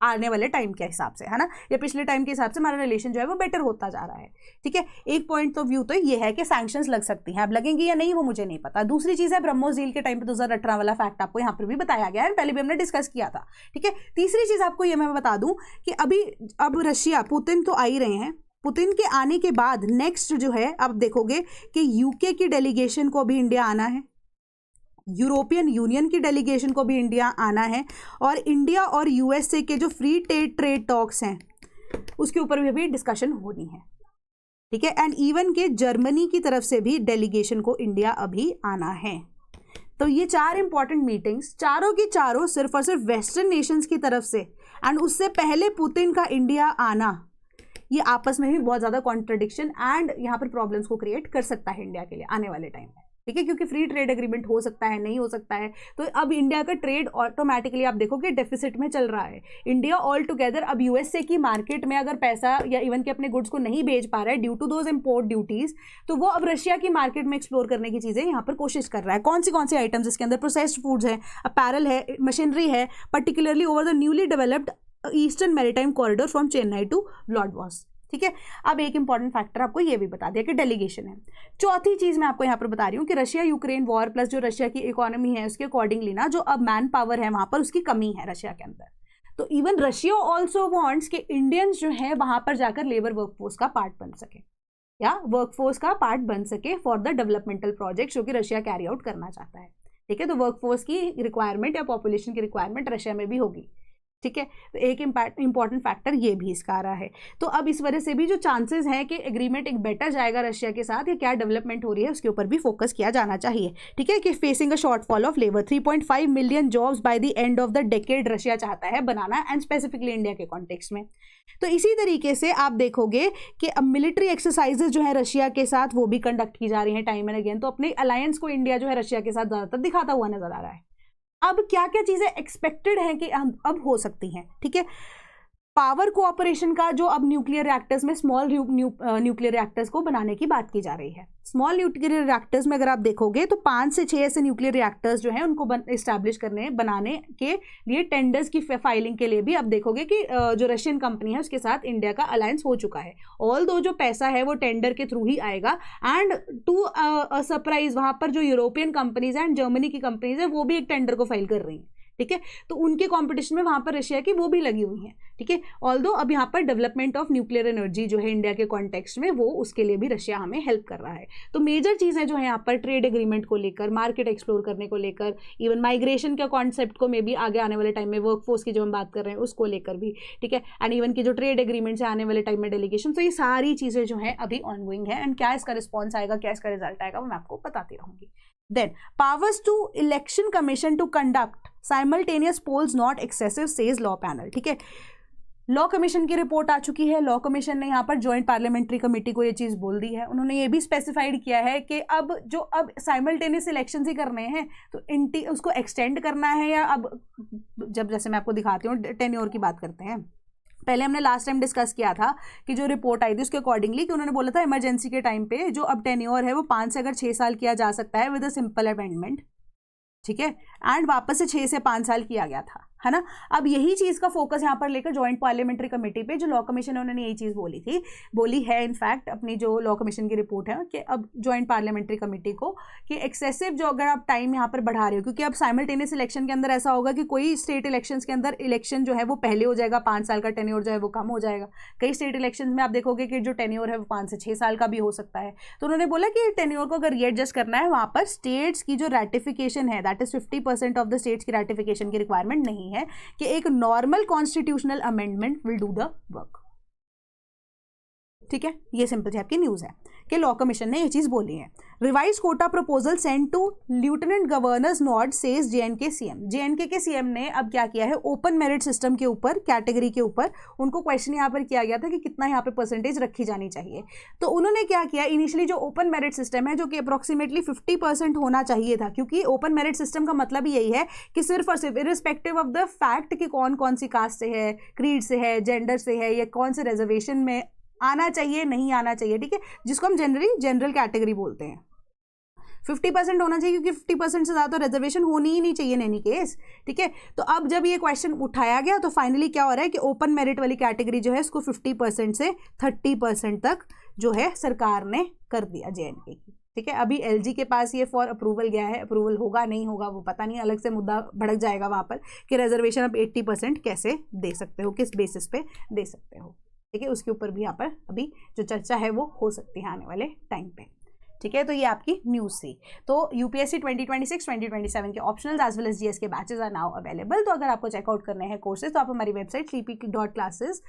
आने वाले टाइम के हिसाब से, है ना, या पिछले टाइम के हिसाब से हमारा रिलेशन जो है वो बेटर होता जा रहा है, ठीक है। एक पॉइंट ऑफ व्यू तो ये है कि सैंक्शंस लग सकती हैं, अब लगेंगी या नहीं वो मुझे नहीं पता। दूसरी चीज़ है ब्रह्मोस डील के टाइम पे 2018 वाला फैक्ट आपको यहाँ पर भी बताया गया है, पहले भी हमने डिस्कस किया था, ठीक है। तीसरी चीज़ आपको ये मैं बता दूँ कि अब रशिया पुतिन तो आ ही रहे हैं, पुतिन के आने के बाद नेक्स्ट जो है आप देखोगे कि यूके की डेलीगेशन को भी इंडिया आना है, यूरोपियन यूनियन की डेलीगेशन को भी इंडिया आना है, और इंडिया और यूएसए के जो फ्री ट्रेड टॉक्स हैं उसके ऊपर भी अभी डिस्कशन होनी है, ठीक है। एंड इवन के जर्मनी की तरफ से भी डेलीगेशन को इंडिया अभी आना है। तो ये 4 इंपॉर्टेंट मीटिंग्स चारों की चारों सिर्फ और सिर्फ वेस्टर्न नेशंस की तरफ से, एंड उससे पहले पुतिन का इंडिया आना, ये आपस में भी बहुत ज़्यादा कॉन्ट्रडिक्शन एंड यहाँ पर प्रॉब्लम्स को क्रिएट कर सकता है इंडिया के लिए आने वाले टाइम में, ठीक है। क्योंकि फ्री ट्रेड एग्रीमेंट हो सकता है, नहीं हो सकता है, तो अब इंडिया का ट्रेड ऑटोमेटिकली आप देखोगे डेफिसिट में चल रहा है। इंडिया ऑल टुगेदर अब यूएसए की मार्केट में अगर पैसा या इवन के अपने गुड्स को नहीं बेच पा रहा है due to those import duties, तो वो अब रशिया की मार्केट में एक्सप्लोर करने की चीज़ें यहाँ पर कोशिश कर रहा है। कौन सी आइटम्स इसके अंदर, प्रोसेस्ड फूड्स है, अपैरल है, मशीनरी है, particularly over the newly developed eastern maritime corridor from Chennai to Vladivostok, ठीक है। अब एक इंपॉर्टेंट फैक्टर आपको ये भी बता दिया कि डेलीगेशन है। चौथी चीज मैं आपको यहाँ पर बता रही हूँ कि रशिया यूक्रेन वॉर प्लस जो रशिया की इकोनॉमी है उसके अकॉर्डिंगली ना जो अब मैन पावर है वहां पर उसकी कमी है रशिया के अंदर। तो इवन रशिया ऑल्सो वांट्स कि इंडियंस जो है वहां पर जाकर लेबर वर्कफोर्स का पार्ट बन सके या वर्कफोर्स का पार्ट बन सके फॉर द डेवलपमेंटल प्रोजेक्ट जो कि रशिया कैरी आउट करना चाहता है, ठीक है। तो वर्कफोर्स की रिक्वायरमेंट या पॉपुलेशन की रिक्वायरमेंट रशिया में भी होगी, ठीक है, तो एक इंपॉर्टेंट फैक्टर ये भी इसका आ रहा है। तो अब इस वजह से भी जो चांसेस हैं कि एग्रीमेंट एक बेटर जाएगा रशिया के साथ, या क्या डेवलपमेंट हो रही है उसके ऊपर भी फोकस किया जाना चाहिए। ठीक है, कि facing a shortfall of labour, 3.5 million jobs by the end of the decade Russia चाहता है बनाना, एंड स्पेसिफिकली इंडिया के कॉन्टेक्स्ट में। तो इसी तरीके से आप देखोगे कि अब मिलिट्री एक्सरसाइजेज जो है रशिया के साथ वो भी कंडक्ट की जा रही हैं टाइम एंड अगेन। तो अपने अलायंस को इंडिया जो है रशिया के साथ ज़्यादातर दिखाता हुआ नजर आ रहा है। अब क्या क्या चीज़ें एक्सपेक्टेड हैं कि अब हो सकती हैं। ठीक है, पावर कोऑपरेशन का जो अब न्यूक्लियर रिएक्टर्स में स्मॉल न्यूक्लियर रिएक्टर्स को बनाने की बात की जा रही है। स्मॉल न्यूक्लियर रिएक्टर्स में अगर आप देखोगे तो 5 से 6 ऐसे न्यूक्लियर रिएक्टर्स जो हैं उनको इस्टेब्लिश बनाने के लिए टेंडर्स की फाइलिंग के लिए भी अब देखोगे कि जो रशियन कंपनी है उसके साथ इंडिया का अलायंस हो चुका है। ऑल्दो जो पैसा है वो टेंडर के थ्रू ही आएगा, एंड टू सरप्राइज वहाँ पर जो यूरोपियन कंपनीज एंड जर्मनी की कंपनीज है वो भी एक टेंडर को फाइल कर रही हैं। ठीक है, तो उनके कंपटीशन में वहां पर रशिया की वो भी लगी हुई हैं। ठीक है, ऑल्दो अब यहाँ पर डेवलपमेंट ऑफ न्यूक्लियर एनर्जी जो है इंडिया के कॉन्टेक्स्ट में, वो उसके लिए भी रशिया हमें हेल्प कर रहा है। तो मेजर चीज़ें जो है यहाँ पर ट्रेड एग्रीमेंट को लेकर, मार्केट एक्सप्लोर करने को लेकर, इवन माइग्रेशन के कॉन्सेप्ट को मे भी आगे आने वाले टाइम में, वर्कफोर्स की जो हम बात कर रहे हैं उसको लेकर भी। ठीक है, एंड इवन की जो ट्रेड एग्रीमेंट्स है आने वाले टाइम में, डेलीगेशन, तो ये सारी चीज़ें जो है अभी ऑनगोइंग है, एंड क्या इसका रिस्पॉन्स आएगा, क्या इसका रिजल्ट आएगा, वो मैं आपको बताती रहूंगी। Then, powers to election commission to conduct simultaneous polls not excessive, says law panel। ठीक है, लॉ कमीशन की रिपोर्ट आ चुकी है। लॉ कमीशन ने यहाँ पर जॉइंट पार्लियामेंट्री कमेटी को ये चीज़ बोल दी है। उन्होंने ये भी स्पेसिफाइड किया है कि अब साइमल्टेनियस इलेक्शंस ही करने हैं तो उसको एक्सटेंड करना है, या अब जब जैसे मैं आपको दिखाती हूँ टेन्योर की बात करते हैं। पहले हमने लास्ट टाइम डिस्कस किया था कि जो रिपोर्ट आई थी उसके अकॉर्डिंगली कि उन्होंने बोला था इमरजेंसी के टाइम पे जो अब टेन्योर है वो 5 से अगर 6 साल किया जा सकता है विद अ सिंपल अमेंडमेंट। ठीक है, एंड वापस से 6 से 5 साल किया गया था, है ना। अब यही चीज़ का फोकस यहाँ पर लेकर जॉइंट पार्लियामेंट्री कमेटी पे जो लॉ कमीशन है उन्होंने यही चीज़ बोली है इनफैक्ट अपनी जो लॉ कमीशन की रिपोर्ट है कि अब जॉइंट पार्लियामेंट्री कमेटी को कि एक्सेसिव जो अगर आप टाइम यहाँ पर बढ़ा रहे हो, क्योंकि अब साइमल्टेनियस इलेक्शन के अंदर ऐसा होगा कि कोई स्टेट इलेक्शन के अंदर इलेक्शन जो है वो पहले हो जाएगा, 5 साल का टेन्योर जो है वो कम हो जाएगा। कई स्टेट इलेक्शन में आप देखोगे कि जो टेन्योर है वो 5 से 6 साल का भी हो सकता है। तो उन्होंने बोला कि टेन्योर को अगर एडजस्ट करना है वहाँ पर स्टेट्स की जो रेटिफिकेशन है that is 50% of the states की रेटिफिकेशन की रिक्वायरमेंट नहीं है, कि एक normal constitutional amendment will do the work. ठीक है, ये सिंपल सी आपकी न्यूज़ है कि लॉ कमीशन ने ये चीज़ बोली है। Revise quota proposal send to lieutenant governors not says J and K CM. J and K के सीएम ने अब क्या किया है, ओपन मेरिट सिस्टम के ऊपर, कैटेगरी के ऊपर उनको क्वेश्चन यहाँ पर किया गया था कि कितना यहाँ पे परसेंटेज रखी जानी चाहिए। तो उन्होंने क्या किया, इनिशियली जो ओपन मेरिट सिस्टम है जो कि अप्रॉक्सीमेटली 50% होना चाहिए था, क्योंकि ओपन मेरिट सिस्टम का मतलब ही यही है कि सिर्फ और सिर्फ इरिस्पेक्टिव ऑफ द फैक्ट कि कौन कौन सी कास्ट से है, क्रीड से है, जेंडर से है, या कौन से रिजर्वेशन में आना चाहिए नहीं आना चाहिए। ठीक है, जिसको हम जनरल कैटेगरी बोलते हैं, 50% होना चाहिए, क्योंकि 50% से ज़्यादा तो रिजर्वेशन होनी ही नहीं चाहिए इन एनी केस। ठीक है, तो अब जब ये क्वेश्चन उठाया गया तो फाइनली क्या हो रहा है कि ओपन मेरिट वाली कैटेगरी जो है इसको 50% से 30% तक जो है सरकार ने कर दिया जेएनके की। ठीक है, अभी एलजी के पास ये फॉर अप्रूवल गया है, अप्रूवल होगा नहीं होगा वो पता नहीं, अलग से मुद्दा भड़क जाएगा वहाँ पर कि रिजर्वेशन आप 80% कैसे दे सकते हो, किस बेसिस पे दे सकते हो। ठीक है, उसके ऊपर भी यहाँ पर अभी जो चर्चा है वो हो सकती है आने वाले टाइम पे। ठीक है, तो ये आपकी न्यूज़ थी। तो यूपीएससी 2026-2027 के optional as well as GS के बैचेस आर नाउ अवेलेबल। तो अगर आपको चेकआउट करने हैं कोर्सेज तो आप हमारी वेबसाइट sleepy.classes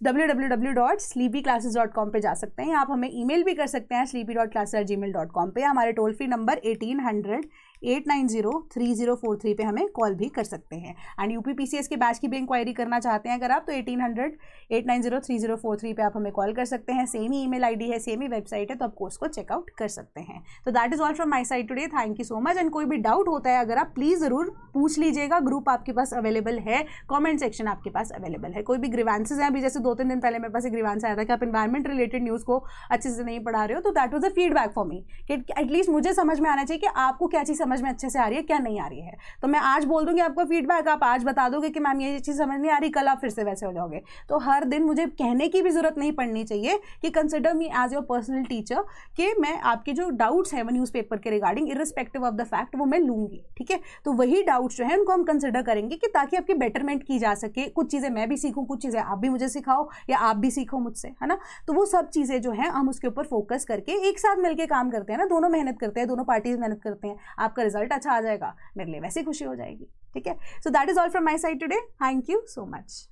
www.sleepyclasses.com पे जा सकते हैं। आप हमें ईमेल भी कर सकते हैं sleepy.classes@gmail.com पे। हमारे टोल फ्री नंबर 1800-890-3043 पे हमें कॉल भी कर सकते हैं। एंड यूपीपीसीएस के बैच की भी इंक्वायरी करना चाहते हैं अगर आप, तो 1800-890-3043 पे आप हमें कॉल कर सकते हैं। सेम ही ईमेल आईडी है, सेम ही वेबसाइट है, तो आप कोर्स को चेकआउट कर सकते हैं। तो that is all from my side today. Thank you so much. And कोई भी डाउट होता है अगर आप प्लीज़ ज़रूर पूछ लीजिएगा। ग्रुप आपके पास अवेलेबल है, कमेंट सेक्शन आपके पास अवेलेबल है। कोई भी ग्रीवांसेस हैं, अभी जैसे 2-3 दिन पहले मेरे पास एक ग्रीवांस आया था कि आप एनवायरमेंट रिलेटेड न्यूज़ को अच्छे से नहीं पढ़ा रहे हो, तो that was a feedback for me कि एटलीस्ट मुझे समझ में आना चाहिए कि आपको क्या चीज़ समझ में अच्छे से आ रही है, क्या नहीं आ रही है। तो मैं आज बोल दूंगी आपको फीडबैक, आप आज बता दोगे कि मैम ये चीज़ समझ नहीं आ रही, कल आप फिर से वैसे हो जाओगे। तो हर दिन मुझे कहने की भी जरूरत नहीं पड़नी चाहिए कि consider me as your personal teacher, कि मैं आपके जो डाउट्स हैं न्यूज़पेपर के regarding irrespective of the fact वो मैं लूंगी। ठीक है, तो वही डाउट्स जो है उनको हम कंसिडर करेंगे कि ताकि आपकी बेटरमेंट की जा सके। कुछ चीज़ें मैं भी सीखूं, कुछ चीज़ें आप भी मुझे सिखाओ या आप भी सीखो मुझसे, है ना। तो वो सब चीज़ें जो हैं हम उसके ऊपर फोकस करके एक साथ मिलकर काम करते हैं ना, दोनों मेहनत करते हैं, दोनों पार्टीज मेहनत करते हैं, आपका रिजल्ट अच्छा आ जाएगा, मेरे लिए वैसे खुशी हो जाएगी। ठीक है. So that is all from my side today. Thank you so much.